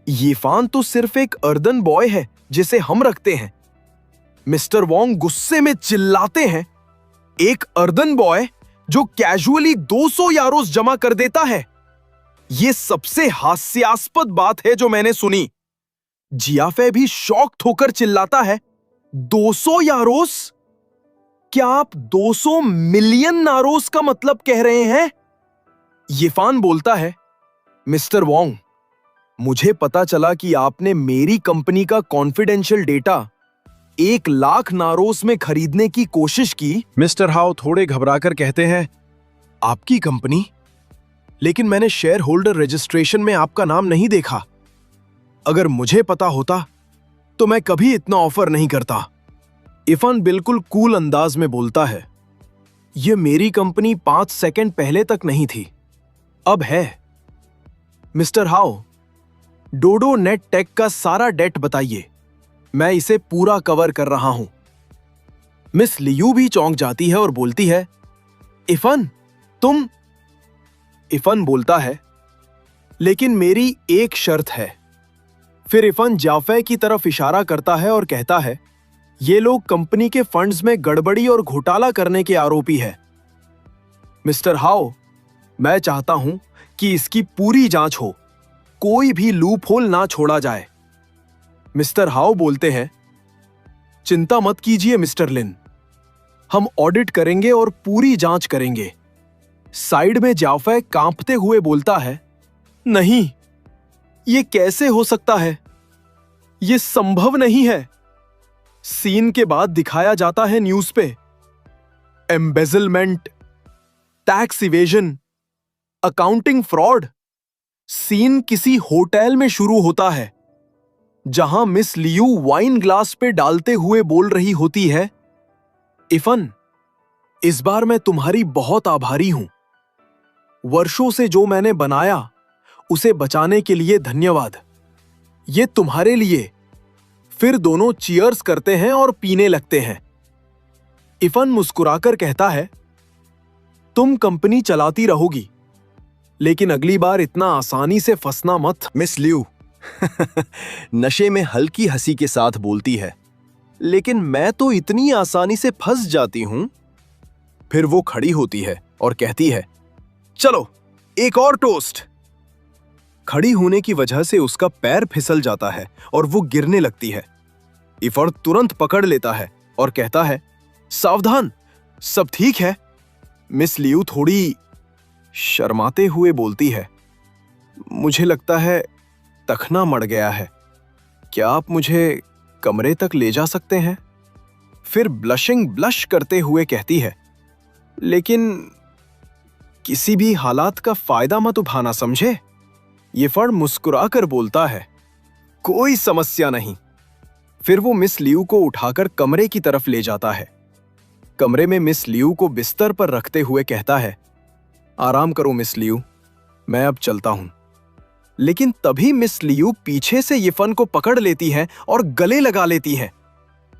यिफान तो सिर्फ एक अर्दन बॉय है जिसे हम रखते हैं। मिस्टर वोंग गुस्से में चिल्लाते हैं, एक अर्दन बॉय जो कैजुअली 200 यारोस जमा कर देता है? यह सबसे हास्यास्पद बात है जो मैंने सुनी। जियाफे भी शॉक्ड होकर चिल्लाता है, 200 यारोस? क्या आप 200 मिलियन नारोस का मतलब कह रहे हैं? यिफान बोलता है, मिस्टर वोंग, मुझे पता चला कि आपने मेरी कंपनी का कॉन्फिडेंशियल डेटा 1 लाख नारोस में खरीदने की कोशिश की। मिस्टर हाओ थोड़े घबराकर कहते हैं, आपकी कंपनी? लेकिन मैंने शेयर होल्डर रजिस्ट्रेशन में आपका नाम नहीं देखा। अगर मुझे पता होता तो मैं कभी इतना ऑफर नहीं करता। इफान बिल्कुल कूल अंदाज में बोलता है, यह मेरी कंपनी 5 सेकंड पहले तक नहीं थी, अब है। मिस्टर हाओ, डोडो नेट टेक का सारा डेट बताइए, मैं इसे पूरा कवर कर रहा हूं। मिस लियू भी चौंक जाती है और बोलती है, इफन, तुम? इफन बोलता है, लेकिन मेरी एक शर्त है। फिर इफन जाफे की तरफ इशारा करता है और कहता है, ये लोग कंपनी के फंड्स में गड़बड़ी और घोटाला करने के आरोपी है। मिस्टर हाओ, मैं चाहता हूं कि इसकी पूरी जांच हो, कोई भी लूप होल ना छोड़ा जाए। मिस्टर हाओ बोलते हैं, चिंता मत कीजिए मिस्टर लिन, हम ऑडिट करेंगे और पूरी जांच करेंगे। साइड में जाफे कांपते हुए बोलता है, नहीं, यह कैसे हो सकता है? यह संभव नहीं है। सीन के बाद दिखाया जाता है न्यूज पे, embezzlement, tax evasion, accounting fraud. Scene किसी होटल में शुरू होता है जहां मिस लियू वाइन ग्लास पे डालते हुए बोल रही होती है, इफन, इस बार मैं तुम्हारी बहुत आभारी हूं। वर्षों से जो मैंने बनाया उसे बचाने के लिए धन्यवाद। ये तुम्हारे लिए। फिर दोनों चीयर्स करते हैं और पीने लगते हैं। इफन मुस्कुराकर कहता है, तुम कंपनी चलाती रहोगी, लेकिन अगली बार इतना आसानी से फंसना मत। मिस लियू नशे में हल्की हंसी के साथ बोलती है, लेकिन मैं तो इतनी आसानी से फंस जाती हूं। फिर वो खड़ी होती है और कहती है, चलो एक और टोस्ट। खड़ी होने की वजह से उसका पैर फिसल जाता है और वो गिरने लगती है। इफर तुरंत पकड़ लेता है और कहता है, सावधान, सब ठीक है। मिस लियू थोड़ी शर्माते हुए बोलती है, मुझे लगता है तखना मर गया है, क्या आप मुझे कमरे तक ले जा सकते हैं? फिर ब्लश करते हुए कहती है, लेकिन किसी भी हालात का फायदा मत उठाना, समझे? ये फड़ मुस्कुराकर बोलता है, कोई समस्या नहीं, फिर वो मिस लियू को उठाकर कमरे की तरफ ले जाता है। कमरे में मिस लियू को बिस्तर पर रखते हुए कहता है, आराम करो मिस लियू, मैं अब चलता हूं। लेकिन तभी मिस लियू पीछे से यिफन को पकड़ लेती है और गले लगा लेती है।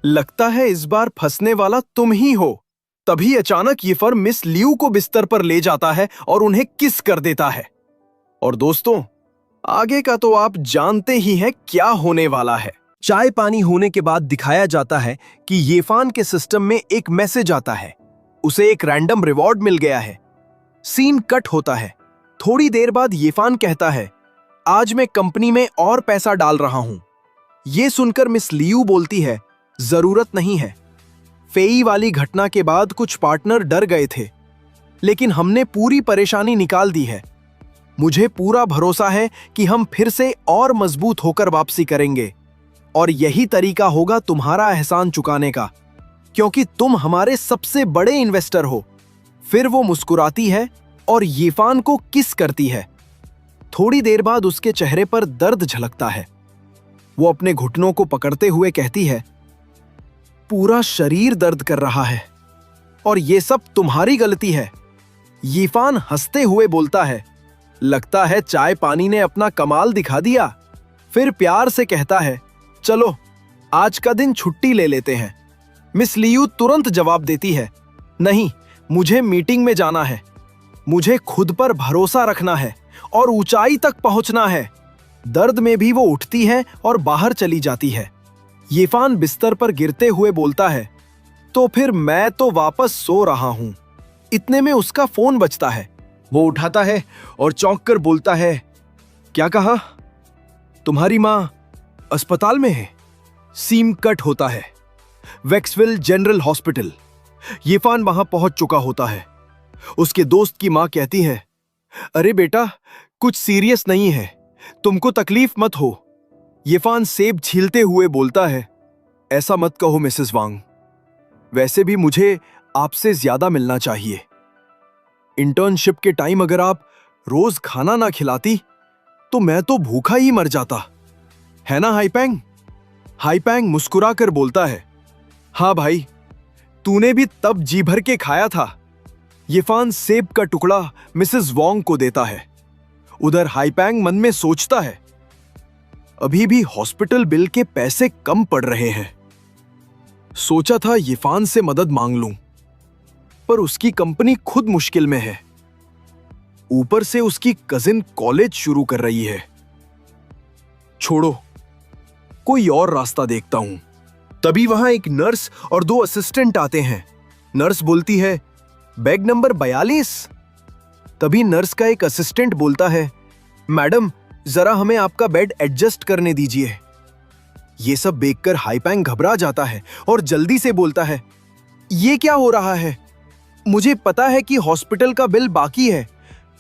लगता है इस बार फंसने वाला तुम ही हो। तभी अचानक यिफन मिस लियू को बिस्तर पर ले जाता है और उन्हें किस कर देता है। और दोस्तों, आगे का तो आप जानते ही हैं क्या होने वाला है। चाय पानी होने के बाद दिखाया जाता है कि येफान के सिस्टम में एक मैसेज आता है। उसे एक रैंडम रिवॉर्ड मिल गया है। सीन कट होता है। थोड़ी देर बाद येफान कहता है, आज मैं कंपनी में और पैसा डाल रहा हूं। यह सुनकर मिस लियू बोलती है, जरूरत नहीं है। फेई वाली घटना के बाद कुछ पार्टनर डर गए थे, लेकिन हमने पूरी परेशानी निकाल दी है। मुझे पूरा भरोसा है कि हम फिर से और मजबूत होकर वापसी करेंगे, और यही तरीका होगा तुम्हारा एहसान चुकाने का, क्योंकि तुम हमारे सबसे बड़े इन्वेस्टर हो। फिर वो मुस्कुराती है और येफान को किस करती है। थोड़ी देर बाद उसके चेहरे पर दर्द झलकता है। वो अपने घुटनों को पकड़ते हुए कहती है, पूरा शरीर दर्द कर रहा है और ये सब तुम्हारी गलती है। येफान हंसते हुए बोलता है, लगता है चाय पानी ने अपना कमाल दिखा दिया। फिर प्यार से कहता है, चलो आज का दिन छुट्टी ले लेते हैं। मिस लियू तुरंत जवाब देती है, नहीं, मुझे मीटिंग में जाना है। मुझे खुद पर भरोसा रखना है और ऊंचाई तक पहुंचना है। दर्द में भी वो उठती है और बाहर चली जाती है। येफान बिस्तर पर गिरते हुए बोलता है, तो फिर मैं तो वापस सो रहा हूं। इतने में उसका फोन बजता है। वो उठाता है और चौंक कर बोलता है, क्या कहा? तुम्हारी मां अस्पताल में है। सीन कट होता है। वैक्सविल जनरल हॉस्पिटल। येफान वहां पहुंच चुका होता है। उसके दोस्त की मां कहती है, अरे बेटा, कुछ सीरियस नहीं है, तुमको तकलीफ मत हो। येफान सेब छीलते हुए बोलता है, ऐसा मत कहो मिसेस वांग, वैसे भी मुझे आपसे ज्यादा मिलना चाहिए। इंटर्नशिप के टाइम अगर आप रोज खाना ना खिलाती तो मैं तो भूखा ही मर जाता, है ना हाईपैंग? हाईपैंग मुस्कुराकर बोलता है, हाँ भाई, तूने भी तब जी भर के खाया था। येफान सेब का टुकड़ा मिसेस वांग को देता है। उधर हाईपैंग मन में सोचता है, अभी भी हॉस्पिटल बिल के पैसे कम पड़ रहे हैं। सोचा था येफान से मदद मांग लूं, पर उसकी कंपनी खुद मुश्किल में है। ऊपर से उसकी कजिन कॉलेज शुरू कर रही है। छोड़ो, कोई और रास्ता देखता हूं। तभी वहां एक नर्स और 2 असिस्टेंट आते हैं। नर्स बोलती है, बेड नंबर 42। तभी नर्स का एक असिस्टेंट बोलता है, मैडम, जरा हमें आपका बेड एडजस्ट करने दीजिए। ये सब देखकर हाईपैंग घबरा जाता है और जल्दी से बोलता है, ये क्या हो रहा है? मुझे पता है कि हॉस्पिटल का बिल बाकी है,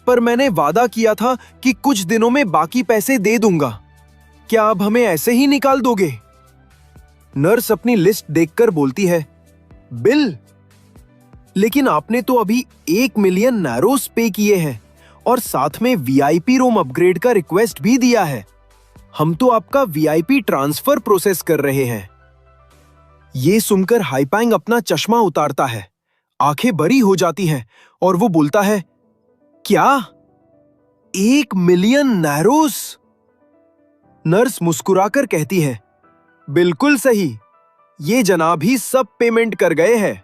पर मैंने वादा किया था कि कुछ दिनों में बाकी पैसे दे दूंगा। क्या अब हमें ऐसे ही निकाल दोगे? नर्स अपनी लिस्ट देखकर बोलती है, बिल? लेकिन आपने तो अभी 1 मिलियन नैरोस पे किए हैं और साथ में वीआईपी रूम अपग्रेड का रिक्वेस्ट भी दिया है। हम तो आपका वीआईपी ट्रांसफर प्रोसेस कर रहे हैं। ये सुनकर हाईपैंग अपना चश्मा उतारता है। आंखें बड़ी हो जाती हैं और वो बोलता है, क्या 1 मिलियन नैरोस? नर्स मुस्कुराकर कहती है, बिल्कुल सही, ये जनाब ही सब पेमेंट कर गए हैं।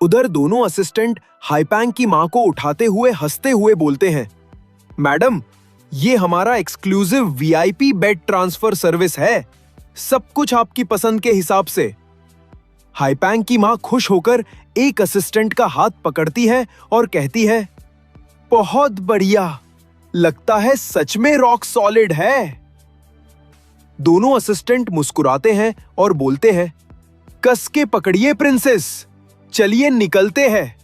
उधर दोनों असिस्टेंट हाईपैंग की मां को उठाते हुए हंसते हुए बोलते हैं, मैडम, ये हमारा exclusive VIP bed transfer service है, सब कुछ आपकी पसंद के हिसाब से। हाईपैंग की मां खुश होकर एक असिस्टेंट का हाथ पकड़ती है और कहती है, बहुत बढ़िया, लगता है सच में रॉक सॉलिड है। दोनों असिस्टेंट मुस्कुराते हैं और बोलते हैं, कस के पकड़िए प्रिंसेस, चलिए निकलते हैं।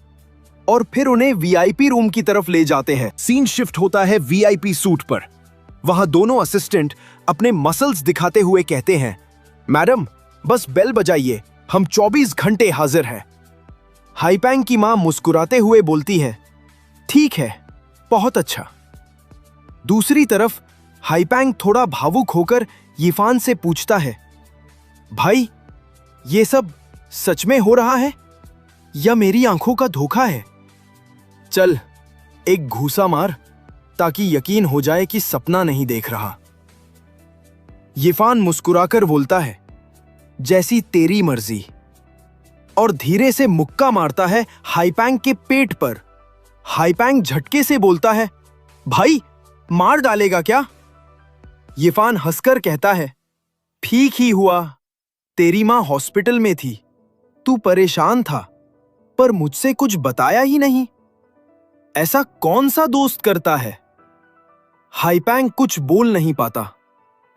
और फिर उन्हें वीआईपी रूम की तरफ ले जाते हैं। सीन शिफ्ट होता है वीआईपी सूट पर। वहां दोनों असिस्टेंट अपने मसल्स दिखाते हुए कहते हैं, मैडम, बस बेल बजाइए, हम 24 घंटे हाजिर हैं। हाईपैंग की मां मुस्कुराते हुए बोलती है, ठीक है, बहुत अच्छा। दूसरी तरफ हाईपैंग थोड़ा भावुक होकर येफान से पूछता है, भाई, ये सब सच में हो रहा है या मेरी आंखों का धोखा है? चल, एक घूसा मार ताकि यकीन हो जाए कि सपना नहीं देख रहा। यिफान मुस्कुराकर बोलता है, जैसी तेरी मर्जी, और धीरे से मुक्का मारता है हाइपैंग के पेट पर। हाइपैंग झटके से बोलता है, भाई, मार डालेगा क्या? यिफान हंसकर कहता है, ठीक ही हुआ, तेरी मां हॉस्पिटल में थी, तू परेशान था, पर मुझसे कुछ बताया ही नहीं। ऐसा कौन सा दोस्त करता है? हाइपैंग कुछ बोल नहीं पाता,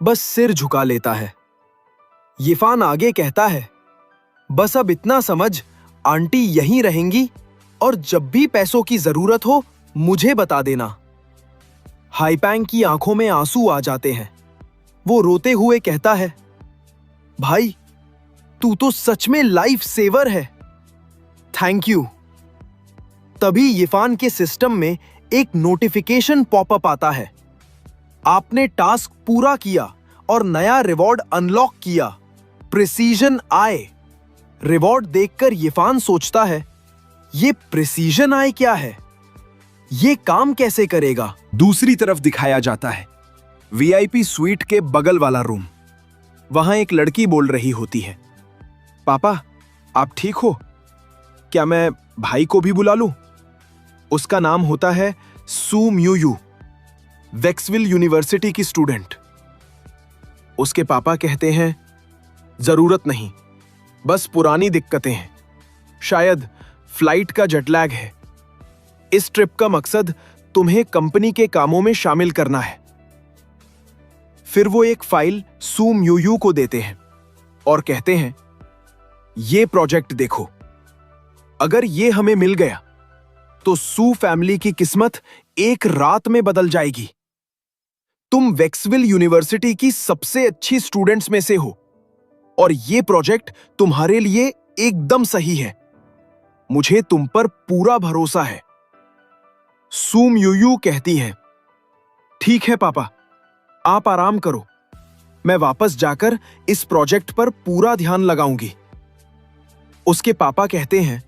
बस सिर झुका लेता है। यिफान आगे कहता है, बस अब इतना समझ, आंटी यहीं रहेंगी और जब भी पैसों की जरूरत हो मुझे बता देना। हाइपैंग की आंखों में आंसू आ जाते हैं। वो रोते हुए कहता है, भाई, तू तो सच में लाइफ सेवर है, थैंक यू। तभी यिफान के सिस्टम में एक नोटिफिकेशन पॉपअप आता है, आपने टास्क पूरा किया और नया रिवॉर्ड अनलॉक किया, प्रिसीजन आई। रिवॉर्ड देखकर यिफान सोचता है, ये प्रिसीजन आई क्या है? ये काम कैसे करेगा? दूसरी तरफ दिखाया जाता है वीआईपी स्वीट के बगल वाला रूम। वहां एक लड़की बोल रही होती है, पापा, आप ठीक हो? क्या मैं भाई को भी बुला लूं? उसका नाम होता है सू म्यूयू, वेक्सविल यूनिवर्सिटी की स्टूडेंट। उसके पापा कहते हैं, जरूरत नहीं, बस पुरानी दिक्कतें हैं, शायद फ्लाइट का जेटलैग है। इस ट्रिप का मकसद तुम्हें कंपनी के कामों में शामिल करना है। फिर वो एक फाइल सू म्यूयू को देते हैं और कहते हैं, ये प्रोजेक्ट देखो, अगर ये हमें मिल गया तो सू फैमिली की किस्मत एक रात में बदल जाएगी। तुम वेक्सविल यूनिवर्सिटी की सबसे अच्छी स्टूडेंट्स में से हो और ये प्रोजेक्ट तुम्हारे लिए एकदम सही है। मुझे तुम पर पूरा भरोसा है। सू म्यूयू कहती है, ठीक है पापा, आप आराम करो, मैं वापस जाकर इस प्रोजेक्ट पर पूरा ध्यान लगाऊंगी। उसके पापा कहते हैं,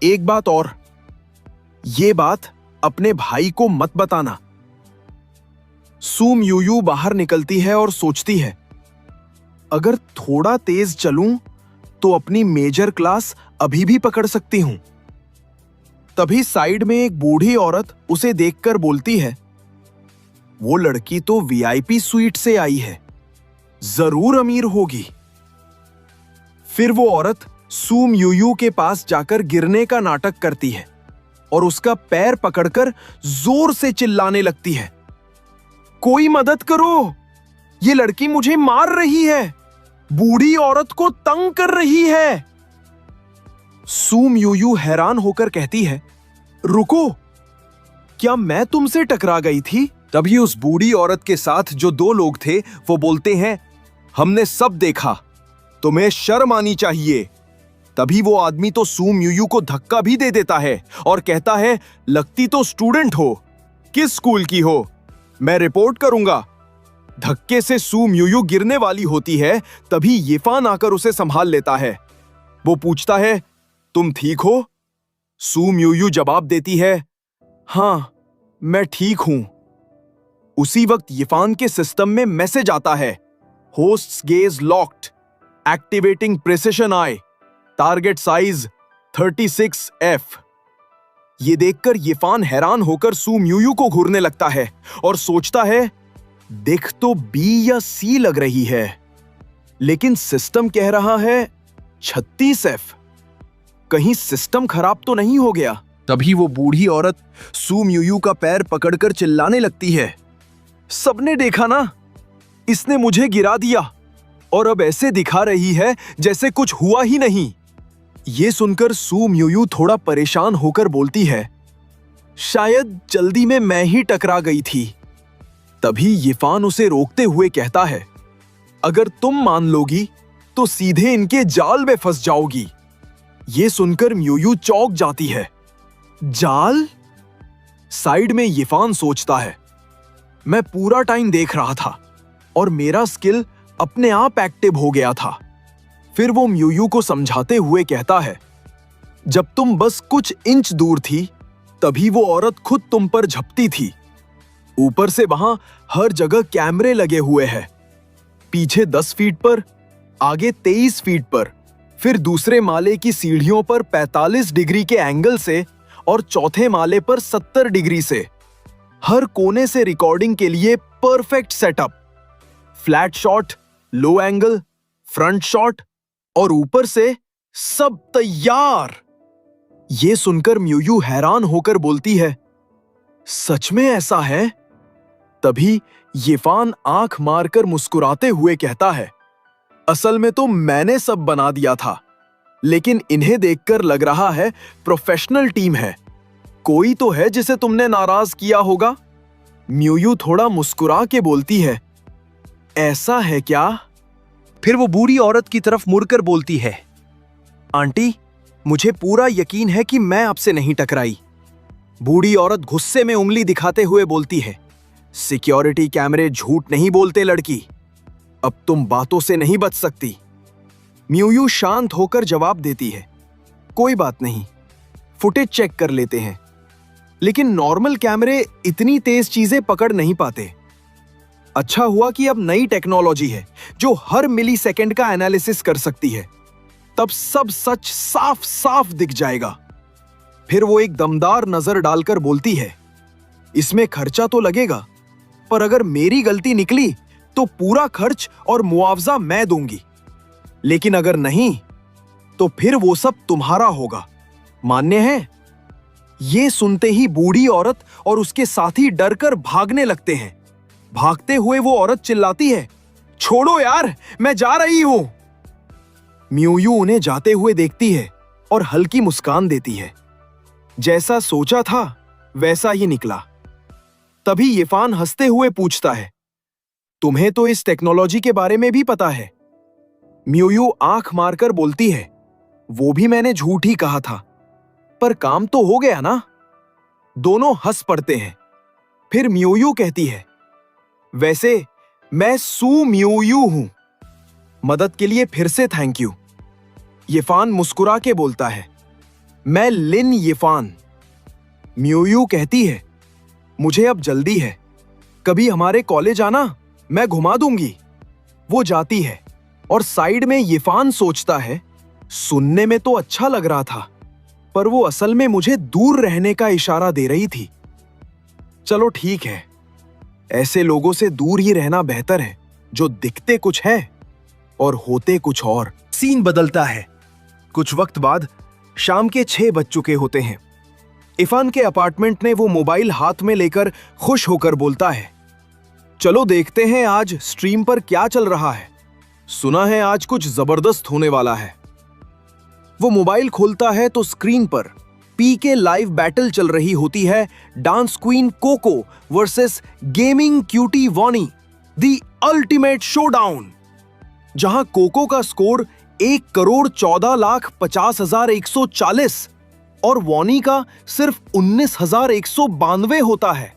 एक बात और, ये बात अपने भाई को मत बताना। सू म्यूयू बाहर निकलती है और सोचती है, अगर थोड़ा तेज चलूं तो अपनी मेजर क्लास अभी भी पकड़ सकती हूं। तभी साइड में एक बूढ़ी औरत उसे देखकर बोलती है, वो लड़की तो वीआईपी स्वीट से आई है, जरूर अमीर होगी। फिर वो औरत सू म्यूयू के पास जाकर गिरने का नाटक करती है और उसका पैर पकड़कर जोर से चिल्लाने लगती है, कोई मदद करो, ये लड़की मुझे मार रही है, बूढ़ी औरत को तंग कर रही है। सू म्यूयू हैरान होकर कहती है, रुको, क्या मैं तुमसे टकरा गई थी? तभी उस बूढ़ी औरत के साथ जो दो लोग थे वो बोलते हैं, हमने सब देखा, तुम्हें शर्म आनी चाहिए। तभी वो आदमी तो सू म्यूयू को धक्का भी दे देता है और कहता है, लगती तो स्टूडेंट हो, किस स्कूल की हो, मैं रिपोर्ट करूंगा। धक्के से सू म्यूयू गिरने वाली होती है, तभी यिफान आकर उसे संभाल लेता है। वो पूछता है, तुम ठीक हो? सू म्यूयू जवाब देती है, हां, मैं ठीक हूं। उसी वक्त यिफान के सिस्टम में मैसेज आता है, host's gaze locked, activating precision eye, target size 36F। ये देखकर यिफान हैरान होकर सू म्यूयू को घूरने लगता है और सोचता है, दिख तो B या C लग रही है, लेकिन सिस्टम कह रहा है 36F। कहीं सिस्टम खराब तो नहीं हो गया? तभी वो बूढ़ी औरत सू म्यूयू का पैर पकड़कर चिल्लाने लगती है, सबने देखा ना, इसने मुझे गिरा दिया और अब ऐसे दिखा रही है जैसे कुछ हुआ ही नहीं। ये सुनकर सू म्यूयू थोड़ा परेशान होकर बोलती है, शायद जल्दी में मैं ही टकरा गई थी। तभी यिफान उसे रोकते हुए कहता है, अगर तुम मान लोगी तो सीधे इनके जाल में फंस जाओगी। ये सुनकर म्यूयू चौंक जाती है। जाल? साइड में यिफान सोचता है, मैं पूरा टाइम देख रहा था और मेरा स्किल अपने आप एक्टिव हो गया था। फिर वो म्यूयू को समझाते हुए कहता है, जब तुम बस कुछ इंच दूर थी तभी वो औरत खुद तुम पर झपटी थी। ऊपर से वहां हर जगह कैमरे लगे हुए हैं, पीछे 10 फीट पर, आगे 23 फीट पर, फिर दूसरे माले की सीढ़ियों पर 45 डिग्री के एंगल से और चौथे माले पर 70 डिग्री से। हर कोने से रिकॉर्डिंग के लिए परफेक्ट सेटअप, फ्लैट शॉट, लो एंगल, फ्रंट शॉट और ऊपर से सब तैयार। ये सुनकर म्यूयू हैरान होकर बोलती है, सच में ऐसा है? तभी यिफान आंख मारकर मुस्कुराते हुए कहता है, असल में तो मैंने सब बना दिया था, लेकिन इन्हें देखकर लग रहा है प्रोफेशनल टीम है। कोई तो है जिसे तुमने नाराज किया होगा। म्यूयू थोड़ा मुस्कुरा के बोलती है, ऐसा है क्या? फिर वो बूढ़ी औरत की तरफ मुड़कर बोलती है, आंटी, मुझे पूरा यकीन है कि मैं आपसे नहीं टकराई। बूढ़ी औरत गुस्से में उंगली दिखाते हुए बोलती है, सिक्योरिटी कैमरे झूठ नहीं बोलते लड़की, अब तुम बातों से नहीं बच सकती। म्यूयू शांत होकर जवाब देती है, कोई बात नहीं, फुटेज चेक कर लेते हैं। लेकिन नॉर्मल कैमरे इतनी तेज चीजें पकड़ नहीं पाते। अच्छा हुआ कि अब नई टेक्नोलॉजी है जो हर मिली सेकेंड का एनालिसिस कर सकती है, तब सब सच साफ साफ दिख जाएगा। फिर वो एक दमदार नजर डालकर बोलती है, इसमें खर्चा तो लगेगा, पर अगर मेरी गलती निकली तो पूरा खर्च और मुआवजा मैं दूंगी, लेकिन अगर नहीं तो फिर वो सब तुम्हारा होगा। मान्य है? ये सुनते ही बूढ़ी औरत और उसके साथी डरकर भागने लगते हैं। भागते हुए वो औरत चिल्लाती है, छोड़ो यार, मैं जा रही हूं। म्यूयू उन्हें जाते हुए देखती है और हल्की मुस्कान देती है। जैसा सोचा था वैसा ही निकला। तभी यिफान हंसते हुए पूछता है, तुम्हें तो इस टेक्नोलॉजी के बारे में भी पता है? म्यूयू आंख मारकर बोलती है, वो भी मैंने झूठ ही कहा था, पर काम तो हो गया ना। दोनों हंस पड़ते हैं। फिर म्यूयू कहती है, वैसे मैं सू म्यूयू हूं। मदद के लिए फिर से थैंक यू। यिफान मुस्कुरा के बोलता है, मैं लिन यिफान। म्यूयू कहती है, मुझे अब जल्दी है, कभी हमारे कॉलेज आना, मैं घुमा दूंगी। वो जाती है और साइड में यिफान सोचता है, सुनने में तो अच्छा लग रहा था, पर वो असल में मुझे दूर रहने का इशारा दे रही थी। चलो ठीक है, ऐसे लोगों से दूर ही रहना बेहतर है जो दिखते कुछ है और होते कुछ और। सीन बदलता है। कुछ वक्त बाद शाम के 6 बज चुके होते हैं। इरफान के अपार्टमेंट में वो मोबाइल हाथ में लेकर खुश होकर बोलता है, चलो देखते हैं आज स्ट्रीम पर क्या चल रहा है। सुना है आज कुछ जबरदस्त होने वाला है। वो मोबाइल खोलता है तो स्क्रीन पर पीके लाइव बैटल चल रही होती है, dance queen Coco versus gaming cutie Vonnie, the ultimate showdown, जहां कोको का स्कोर 1,14,50,140 और वॉनी का सिर्फ 19,192 होता है।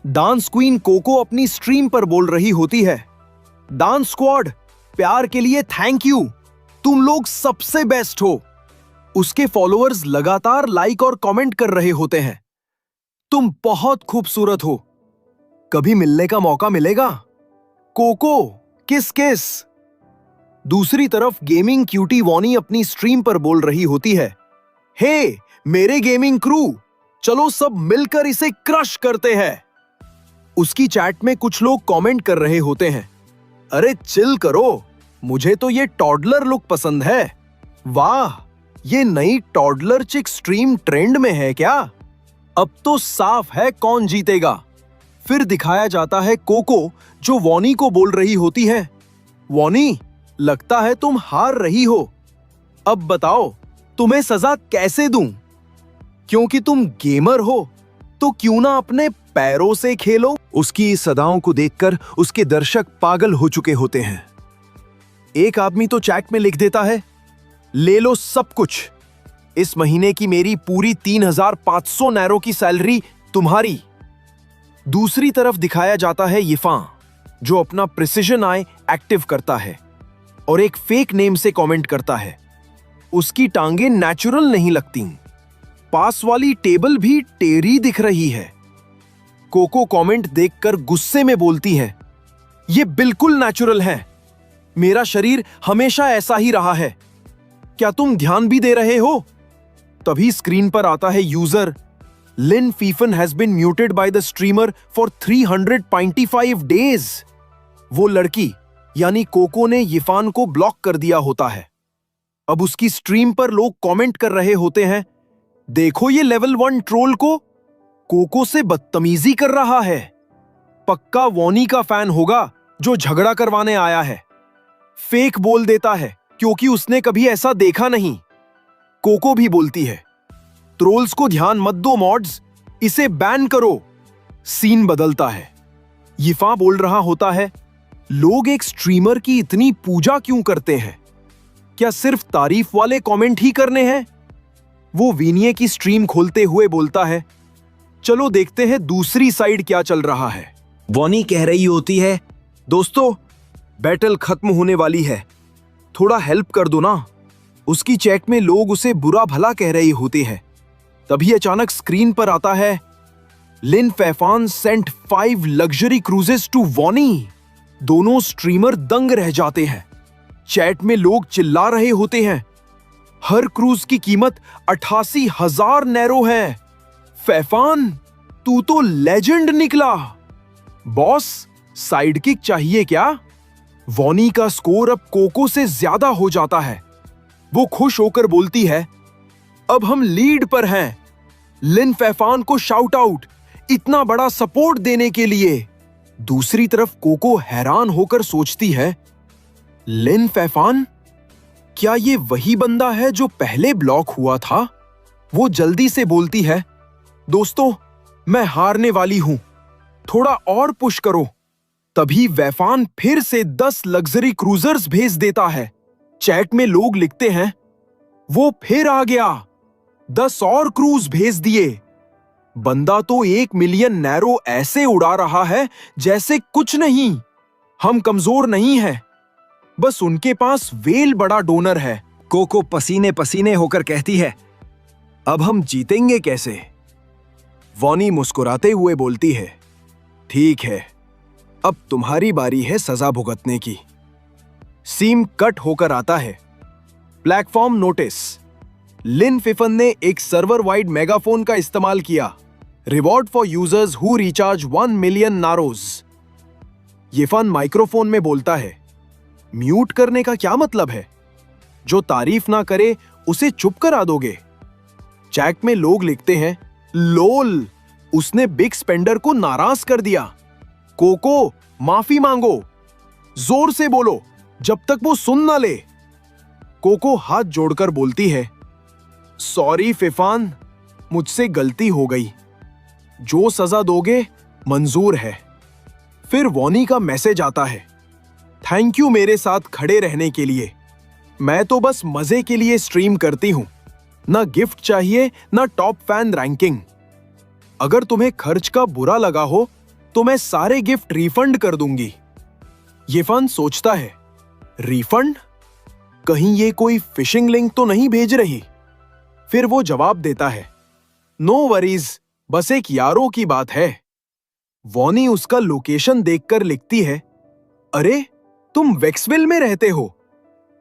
डांस क्वीन कोको अपनी स्ट्रीम पर बोल रही होती है, डांस स्क्वाड, प्यार के लिए थैंक यू, तुम लोग सबसे बेस्ट हो। उसके फॉलोअर्स लगातार लाइक और कमेंट कर रहे होते हैं, तुम बहुत खूबसूरत हो, कभी मिलने का मौका मिलेगा? कोको किस किस। दूसरी तरफ गेमिंग क्यूटी वॉनी अपनी स्ट्रीम पर बोल रही होती है, हे मेरे गेमिंग क्रू, चलो सब मिलकर इसे क्रश करते हैं। उसकी चैट में कुछ लोग कमेंट कर रहे होते हैं, अरे चिल करो, मुझे तो ये टॉडलर लुक पसंद है। वाह, ये नई टॉडलर चिक स्ट्रीम ट्रेंड में है क्या? अब तो साफ है कौन जीतेगा। फिर दिखाया जाता है कोको जो वॉनी को बोल रही होती है, वॉनी लगता है तुम हार रही हो, अब बताओ तुम्हें सजा कैसे दूं? क्योंकि तुम गेमर हो तो क्यों ना अपने पैरों से खेलो। उसकी इस सदाओं को देखकर उसके दर्शक पागल हो चुके होते हैं। एक आदमी तो चैट में लिख देता है, ले लो सब कुछ, इस महीने की मेरी पूरी 3,500 नैरो की सैलरी तुम्हारी। दूसरी तरफ दिखाया जाता है यिफान जो अपना प्रिसिजन आई एक्टिव करता है और एक फेक नेम से कमेंट करता है। उसकी टांगे नेचुरल नहीं लगती। पास वाली टेबल भी टेढ़ी दिख रही है। कोको कमेंट देखकर गुस्से में बोलती है, ये बिल्कुल नेचुरल है। मेरा शरीर हमेशा ऐसा ही रहा है। क्या तुम ध्यान भी दे रहे हो? तभी स्क्रीन पर आता है user, Lin Feifan has been muted by the streamer for 395 days. वो लड़की यानी कोको ने यिफान को ब्लॉक कर दिया होता है। अब उसकी स्ट्रीम पर लोग कमेंट कर रहे होते हैं, देखो ये लेवल 1 ट्रोल को कोको से बदतमीजी कर रहा है। पक्का वॉनी का फैन होगा जो झगड़ा करवाने आया है। फेक बोल देता है क्योंकि उसने कभी ऐसा देखा नहीं। कोको भी बोलती है, ट्रोल्स को ध्यान मत दो मॉड्स, इसे बैन करो। सीन बदलता है। यिफा बोल रहा होता है, लोग एक स्ट्रीमर की इतनी पूजा क्यों करते हैं? क्या सिर्फ तारीफ वाले कमेंट ही करने हैं? वो वीनिये की स्ट्रीम खोलते हुए बोलता है, चलो देखते हैं दूसरी साइड क्या चल रहा है। वॉनी कह रही होती है, दोस्तों बैटल खत्म होने वाली है, थोड़ा हेल्प कर दो ना। उसकी चैट में लोग उसे बुरा भला कह रहे होते हैं। तभी अचानक स्क्रीन पर आता है, Lin Feifan sent 5 luxury cruises to वॉनी। दोनों स्ट्रीमर दंग रह जाते हैं। चैट में लोग चिल्ला रहे होते हैं, हर क्रूज की कीमत 88,000 नैरो है। फैफान तू तो लेजेंड निकला। बॉस साइड किक चाहिए क्या? वॉनी का स्कोर अब कोको से ज्यादा हो जाता है। वो खुश होकर बोलती है, अब हम लीड पर हैं। लिन फैफान को शाउट आउट इतना बड़ा सपोर्ट देने के लिए। दूसरी तरफ कोको हैरान होकर सोचती है, लिन फैफान, क्या ये वही बंदा है जो पहले ब्लॉक हुआ था? वो जल्दी से बोलती है, दोस्तों मैं हारने वाली हूं, थोड़ा और पुश करो। तभी वैफान फिर से 10 लग्जरी क्रूजर्स भेज देता है। चैट में लोग लिखते हैं, वो फिर आ गया, 10 और क्रूज भेज दिए। बंदा तो 1 मिलियन नैरो ऐसे उड़ा रहा है जैसे कुछ नहीं। हम कमजोर नहीं हैं, बस उनके पास वेल बड़ा डोनर है। कोको पसीने पसीने होकर कहती है, अब हम जीतेंगे कैसे? वॉनी मुस्कुराते हुए बोलती है, ठीक है, अब तुम्हारी बारी है सजा भुगतने की। सीम कट होकर आता है। प्लेटफॉर्म नोटिस, लिन फिफन ने एक सर्वर वाइड मेगाफोन का इस्तेमाल किया। Reward for users who recharge 1 million नारोज। यिफान माइक्रोफोन में बोलता है, म्यूट करने का क्या मतलब है? जो तारीफ ना करे उसे चुप करा दोगे? चैट में लोग लिखते हैं, लोल, उसने बिग स्पेंडर को नाराज कर दिया। कोको माफी मांगो, जोर से बोलो जब तक वो सुन ना ले। कोको हाथ जोड़कर बोलती है, सॉरी फिफान, मुझसे गलती हो गई, जो सजा दोगे मंजूर है। फिर वॉनी का मैसेज आता है, थैंक यू मेरे साथ खड़े रहने के लिए। मैं तो बस मजे के लिए स्ट्रीम करती हूं, ना गिफ्ट चाहिए ना टॉप फैन रैंकिंग। अगर तुम्हें खर्च का बुरा लगा हो तो मैं सारे गिफ्ट रिफंड कर दूंगी। यिफान सोचता है, रिफंड? कहीं ये कोई फिशिंग लिंक तो नहीं भेज रही? फिर वो जवाब देता है, नो वरीज, बस एक यारों की बात है। वॉनी उसका लोकेशन देखकर लिखती है, अरे तुम वेक्सविल में रहते हो,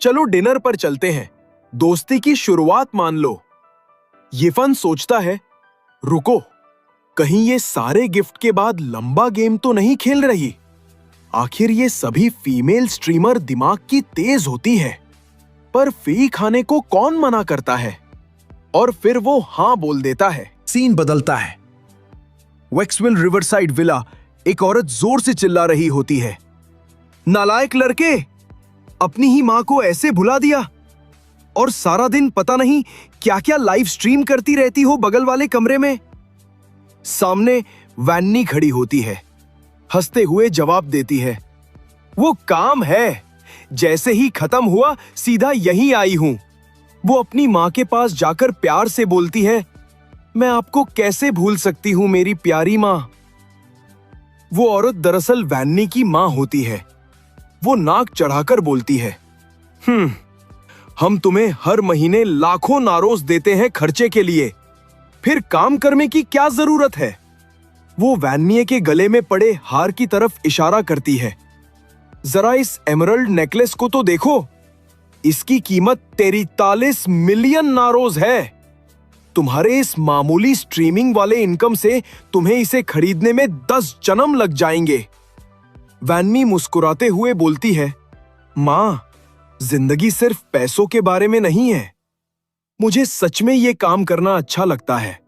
चलो डिनर पर चलते हैं, दोस्ती की शुरुआत मान लो। यिफान सोचता है, रुको, कहीं ये सारे गिफ्ट के बाद लंबा गेम तो नहीं खेल रही? आखिर ये सभी फीमेल स्ट्रीमर दिमाग की तेज होती है, पर फी खाने को कौन मना करता है? और फिर वो हां बोल देता है। सीन बदलता है। वेक्सविल रिवरसाइड विला, एक औरत जोर से चिल्ला रही होती है, नालायक लड़के, अपनी ही मां को ऐसे भुला दिया, और सारा दिन पता नहीं क्या क्या लाइव स्ट्रीम करती रहती हो बगल वाले कमरे में। सामने वैन्नी खड़ी होती है, हंसते हुए जवाब देती है, वो काम है, जैसे ही खत्म हुआ सीधा यहीं आई हूं। वो अपनी मां के पास जाकर प्यार से बोलती है, मैं आपको कैसे भूल सकती हूं मेरी प्यारी मां। वो औरत दरअसल वैन्नी की मां होती है। वो नाक चढ़ाकर बोलती है, हम तुम्हें हर महीने लाखों नारोज देते हैं खर्चे के लिए, फिर काम करने की क्या जरूरत है? वो वैन्निये के गले में पड़े हार की तरफ इशारा करती है। जरा इस एमरल्ड नेकलेस को तो देखो, इसकी कीमत 43 मिलियन नारोज है। तुम्हारे इस मामूली स्ट्रीमिंग वाले इनकम से तुम्हें इसे खरीदने में 10 जन्म लग जाएंगे। वैन्नी मुस्कुराते हुए बोलती है, माँ, जिंदगी सिर्फ पैसों के बारे में नहीं है। मुझे सच में ये काम करना अच्छा लगता है।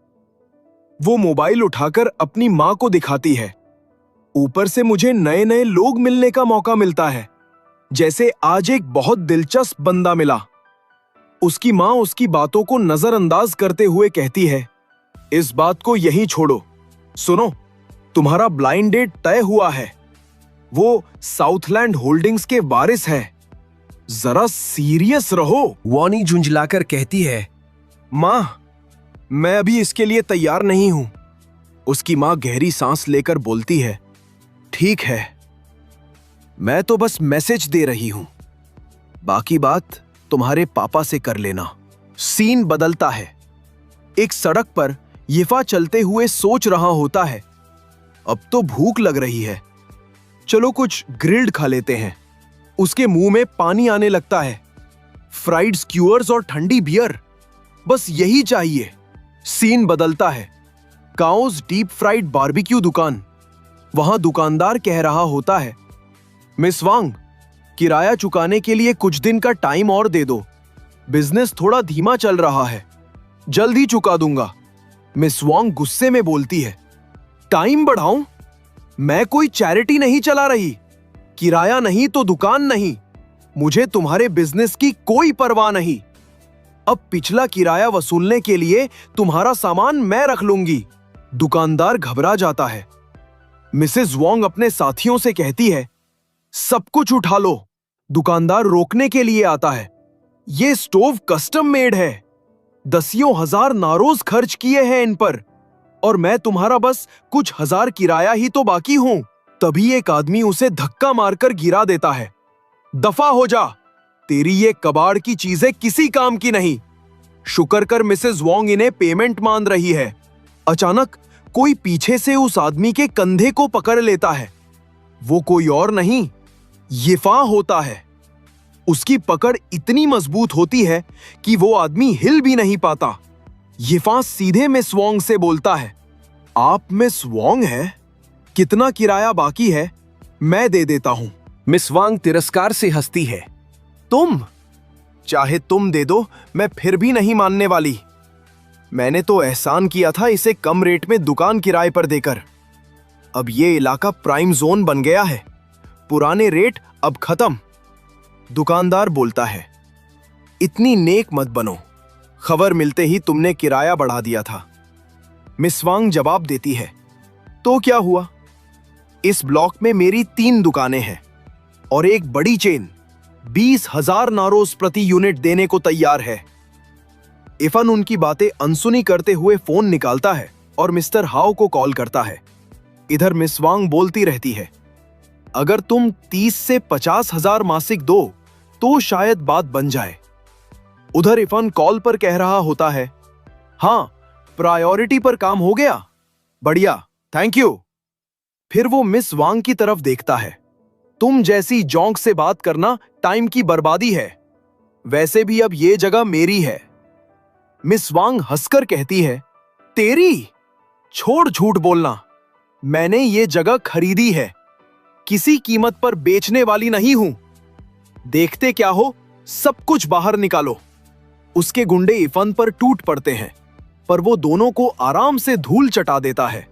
वो मोबाइल उठाकर अपनी माँ को दिखाती है। ऊपर से मुझे नए नए लोग मिलने का मौका मिलता है, जैसे आज एक बहुत दिलचस्प बंदा मिला। उसकी माँ उसकी बातों को नजरअंदाज करते हुए कहती है, इस बात को यहीं छोड़ो। सुनो, तुम्हारा ब्लाइंड डेट तय हुआ है। वो साउथलैंड होल्डिंग्स के वारिस है। जरा सीरियस रहो। वॉनी झुंझलाकर कहती है, मां, मैं अभी इसके लिए तैयार नहीं हूं। उसकी मां गहरी सांस लेकर बोलती है, ठीक है, मैं तो बस मैसेज दे रही हूं, बाकी बात तुम्हारे पापा से कर लेना। सीन बदलता है। एक सड़क पर यिफा चलते हुए सोच रहा होता है, अब तो भूख लग रही है, चलो कुछ ग्रिल्ड खा लेते हैं। उसके मुंह में पानी आने लगता है। फ्राइड स्क्यूअर्स और ठंडी बियर, बस यही चाहिए। सीन बदलता है। काओस डीप फ्राइड बारबेक्यू दुकान। वहां दुकानदार कह रहा होता है, मिस वांग, किराया चुकाने के लिए कुछ दिन का टाइम और दे दो। बिजनेस थोड़ा धीमा चल रहा है, जल्द ही चुका दूंगा। मिस वांग गुस्से में बोलती है, टाइम बढ़ाऊं? मैं कोई चैरिटी नहीं चला रही। किराया नहीं तो दुकान नहीं। मुझे तुम्हारे बिजनेस की कोई परवाह नहीं। अब पिछला किराया वसूलने के लिए तुम्हारा सामान मैं रख लूंगी। दुकानदार घबरा जाता है। मिसेस वोंग अपने साथियों से कहती है, सब कुछ उठा लो। दुकानदार रोकने के लिए आता है। ये स्टोव कस्टम मेड है। दसियों हजार नारोज खर्च किए हैं इन पर, और मैं तुम्हारा बस कुछ हजार किराया ही तो बाकी हूं। तभी एक आदमी उसे धक्का मारकर गिरा देता है। दफा हो जा, तेरी ये कबाड़ की चीजें किसी काम की नहीं। शुक्र कर मिसेस वोंग इन्हें पेमेंट मान रही है। अचानक कोई पीछे से उस आदमी के कंधे को पकड़ लेता है। वो कोई और नहीं, यिफा होता है। उसकी पकड़ इतनी मजबूत होती है कि वो आदमी हिल भी नहीं पाता। यिफा सीधे मिस वोंग से बोलता है, आप मिस वोंग हैं? कितना किराया बाकी है? मैं दे देता हूं। मिस वांग तिरस्कार से हंसती है, तुम चाहे तुम दे दो, मैं फिर भी नहीं मानने वाली। मैंने तो एहसान किया था इसे कम रेट में दुकान किराए पर देकर। अब ये इलाका प्राइम जोन बन गया है। पुराने रेट अब खत्म। दुकानदार बोलता है, इतनी नेक मत बनो। खबर मिलते ही तुमने किराया बढ़ा दिया था। मिस वांग जवाब देती है, तो क्या हुआ? इस ब्लॉक में मेरी 3 दुकानें हैं और एक बड़ी चेन 20,000 नारोज प्रति यूनिट देने को तैयार है। इफन उनकी बातें अनसुनी करते हुए फोन निकालता है और मिस्टर हाओ को कॉल करता है। इधर मिस वांग बोलती रहती है, अगर तुम 30 से 50,000 मासिक दो तो शायद बात बन जाए। उधर इफन कॉल पर कह रहा होता है, हां, प्रायोरिटी पर काम हो गया, बढ़िया, थैंक यू। फिर वो मिस वांग की तरफ देखता है, तुम जैसी जोंक से बात करना टाइम की बर्बादी है। वैसे भी अब ये जगह मेरी है। मिस वांग हंसकर कहती है, तेरी? छोड़ झूठ बोलना। मैंने ये जगह खरीदी है, किसी कीमत पर बेचने वाली नहीं हूं। देखते क्या हो, सब कुछ बाहर निकालो। उसके गुंडे इफन पर टूट पड़ते हैं, पर वो दोनों को आराम से धूल चटा देता है।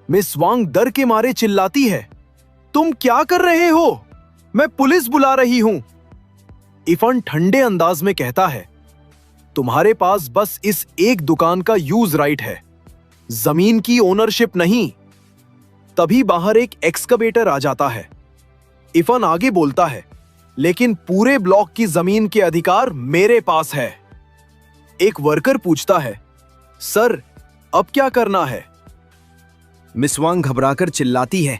मिस वांग डर के मारे चिल्लाती है, तुम क्या कर रहे हो? मैं पुलिस बुला रही हूं। इफन ठंडे अंदाज में कहता है, तुम्हारे पास बस इस एक दुकान का यूज राइट है, जमीन की ओनरशिप नहीं। तभी बाहर एक एक्सकवेटर आ जाता है। इफन आगे बोलता है, लेकिन पूरे ब्लॉक की जमीन के अधिकार मेरे पास है। एक वर्कर पूछता है, सर, अब क्या करना है? मिस वांग घबराकर चिल्लाती है,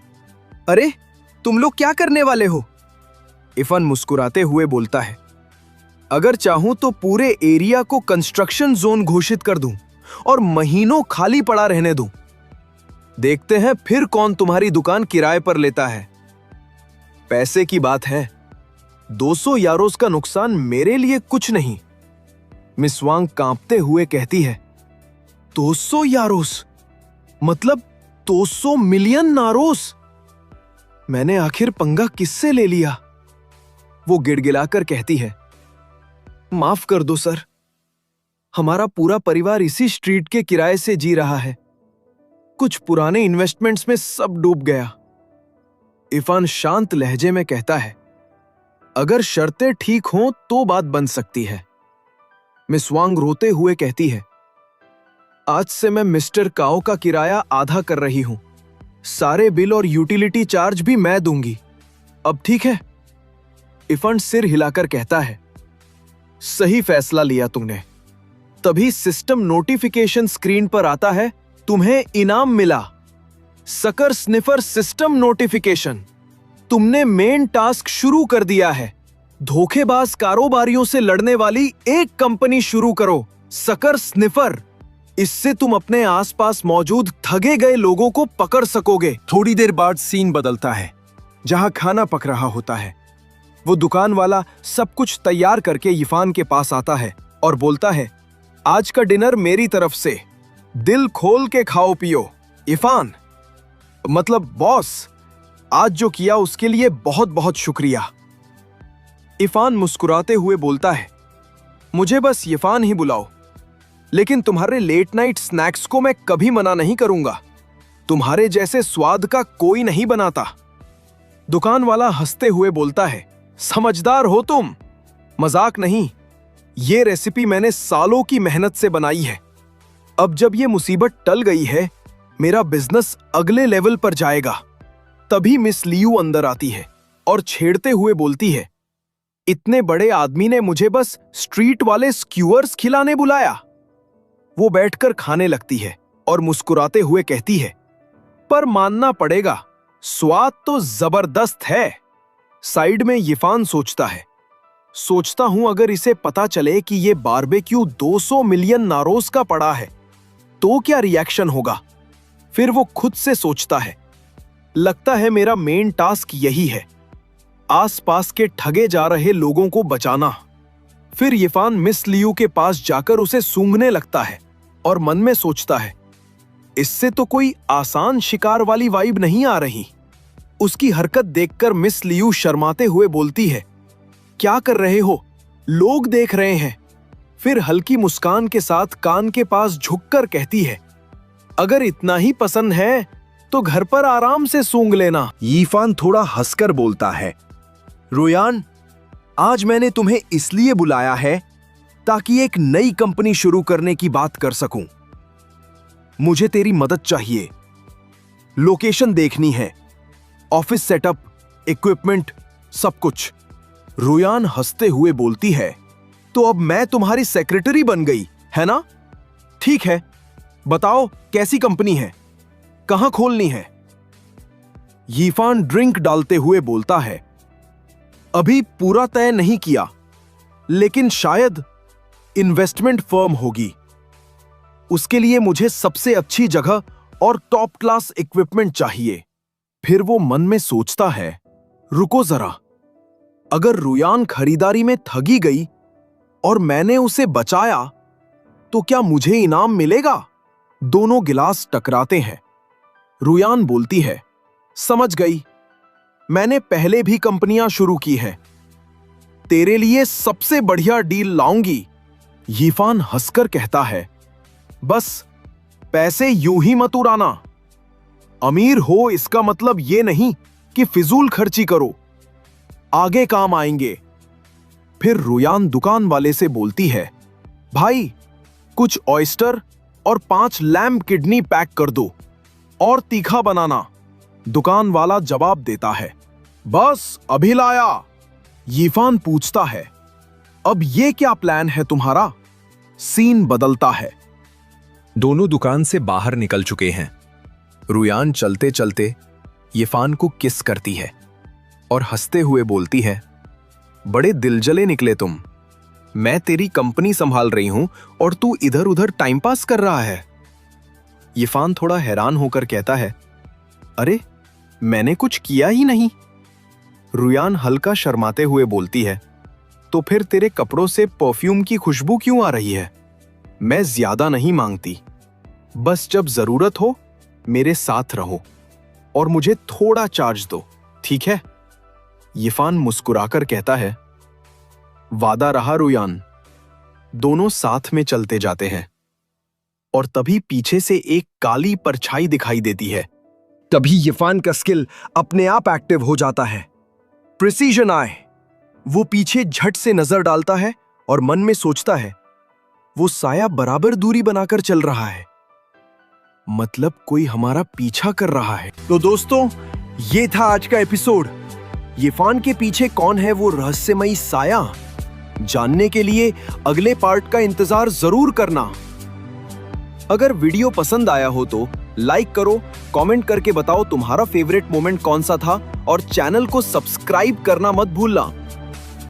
अरे तुम लोग क्या करने वाले हो? इरफान मुस्कुराते हुए बोलता है, अगर चाहूं तो पूरे एरिया को कंस्ट्रक्शन जोन घोषित कर दूं और महीनों खाली पड़ा रहने दूं। देखते हैं फिर कौन तुम्हारी दुकान किराए पर लेता है। पैसे की बात है, 200 यारोस का नुकसान मेरे लिए कुछ नहीं। मिस वांग कांपते हुए कहती है, 200 यारोस मतलब 200 मिलियन नारोस। मैंने आखिर पंगा किससे ले लिया? वो गिड़गिड़ाकर कहती है, माफ कर दो सर, हमारा पूरा परिवार इसी स्ट्रीट के किराए से जी रहा है। कुछ पुराने इन्वेस्टमेंट्स में सब डूब गया। इरफान शांत लहजे में कहता है, अगर शर्तें ठीक हों तो बात बन सकती है। मिस वांग रोते हुए कहती है, आज से मैं मिस्टर काओ का किराया आधा कर रही हूं। सारे बिल और यूटिलिटी चार्ज भी मैं दूंगी। अब ठीक है? इरफान सिर हिलाकर कहता है, सही फैसला लिया तुमने। तभी सिस्टम नोटिफिकेशन स्क्रीन पर आता है, तुम्हें इनाम मिला। Sucker sniffer system notification. तुमने मेन टास्क शुरू कर दिया है। धोखेबाज कारोबारियों से लड़ने वाली एक कंपनी शुरू करो, सकर स्निफर। इससे तुम अपने आसपास मौजूद ठगे गए लोगों को पकड़ सकोगे। थोड़ी देर बाद सीन बदलता है, जहां खाना पक रहा होता है। वो दुकान वाला सब कुछ तैयार करके इरफान के पास आता है और बोलता है, आज का डिनर मेरी तरफ से, दिल खोल के खाओ पियो। इरफान, मतलब बॉस, आज जो किया उसके लिए बहुत बहुत शुक्रिया। इरफान मुस्कुराते हुए बोलता है, मुझे बस इरफान ही बुलाओ, लेकिन तुम्हारे लेट नाइट स्नैक्स को मैं कभी मना नहीं करूंगा। तुम्हारे जैसे स्वाद का कोई नहीं बनाता। दुकान वाला हंसते हुए बोलता है, समझदार हो तुम, मजाक नहीं। ये रेसिपी मैंने सालों की मेहनत से बनाई है। अब जब ये मुसीबत टल गई है, मेरा बिजनेस अगले लेवल पर जाएगा। तभी मिस लियू अंदर आती है और छेड़ते हुए बोलती है, इतने बड़े आदमी ने मुझे बस स्ट्रीट वाले स्क्यूअर्स खिलाने बुलाया। वो बैठकर खाने लगती है और मुस्कुराते हुए कहती है, पर मानना पड़ेगा, स्वाद तो जबरदस्त है। साइड में इरफान सोचता हूं अगर इसे पता चले कि ये बारबेक्यू 200 मिलियन नारोस का पड़ा है तो क्या रिएक्शन होगा। फिर वो खुद से सोचता है, लगता है मेरा मेन टास्क यही है, आसपास के ठगे जा रहे लोगों को बचाना। फिर इरफान मिस लियू के पास जाकर उसे सूंघने लगता है और मन में सोचता है, इससे तो कोई आसान शिकार वाली वाइब नहीं आ रही। उसकी हरकत देखकर मिस लियू शर्माते हुए बोलती है, क्या कर रहे हो, लोग देख रहे हैं। फिर हल्की मुस्कान के साथ कान के पास झुककर कहती है, अगर इतना ही पसंद है तो घर पर आराम से सूंघ लेना। इरफान थोड़ा हंसकर बोलता है, रुयान, आज मैंने तुम्हें इसलिए बुलाया है ताकि एक नई कंपनी शुरू करने की बात कर सकूं। मुझे तेरी मदद चाहिए। लोकेशन देखनी है, ऑफिस सेटअप, इक्विपमेंट, सब कुछ। रुयान हंसते हुए बोलती है, तो अब मैं तुम्हारी सेक्रेटरी बन गई है ना? ठीक है, बताओ कैसी कंपनी है, कहां खोलनी है? इरफान ड्रिंक डालते हुए बोलता है, अभी पूरा तय नहीं किया, लेकिन शायद इन्वेस्टमेंट फर्म होगी। उसके लिए मुझे सबसे अच्छी जगह और टॉप क्लास इक्विपमेंट चाहिए। फिर वो मन में सोचता है, रुको जरा, अगर रुयान खरीदारी में ठगी गई और मैंने उसे बचाया तो क्या मुझे इनाम मिलेगा? दोनों गिलास टकराते हैं। रुयान बोलती है, समझ गई, मैंने पहले भी कंपनियां शुरू की हैं, तेरे लिए सबसे बढ़िया डील लाऊंगी। इरफान हंसकर कहता है, बस पैसे यूं ही मत उड़ाना। अमीर हो इसका मतलब ये नहीं कि फिजूल खर्ची करो, आगे काम आएंगे। फिर रुयान दुकान वाले से बोलती है, भाई कुछ ऑयस्टर और 5 लैम्ब किडनी पैक कर दो और तीखा बनाना। दुकान वाला जवाब देता है, बस अभी लाया। इरफान पूछता है, अब ये क्या प्लान है तुम्हारा? सीन बदलता है। दोनों दुकान से बाहर निकल चुके हैं। रुयान चलते चलते इरफान को किस करती है और हंसते हुए बोलती है, बड़े दिलजले निकले तुम। मैं तेरी कंपनी संभाल रही हूं और तू इधर उधर टाइम पास कर रहा है। यिफान थोड़ा हैरान होकर कहता है, अरे मैंने कुछ किया ही नहीं। रुयान हल्का शर्माते हुए बोलती है, तो फिर तेरे कपड़ों से परफ्यूम की खुशबू क्यों आ रही है? मैं ज्यादा नहीं मांगती, बस जब जरूरत हो मेरे साथ रहो और मुझे थोड़ा चार्ज दो, ठीक है? यिफान मुस्कुराकर कहता है, वादा रहा रुयान। दोनों साथ में चलते जाते हैं और तभी पीछे से एक काली परछाई दिखाई देती है। तभी यिफान का स्किल अपने आप एक्टिव हो जाता है। प्रिसीजन आए। वो पीछे झट से नजर डालता है और मन में सोचता है, वो साया बराबर दूरी बनाकर चल रहा है, मतलब कोई हमारा पीछा कर रहा है। तो दोस्तों, ये था आज का एपिसोड। यिफान के पीछे कौन है वो रहस्यमयी साया? जानने के लिए अगले पार्ट का इंतजार जरूर करना। अगर वीडियो पसंद आया हो तो लाइक करो, कमेंट करके बताओ तुम्हारा फेवरेट मोमेंट कौन सा था और चैनल को सब्सक्राइब करना मत भूलना।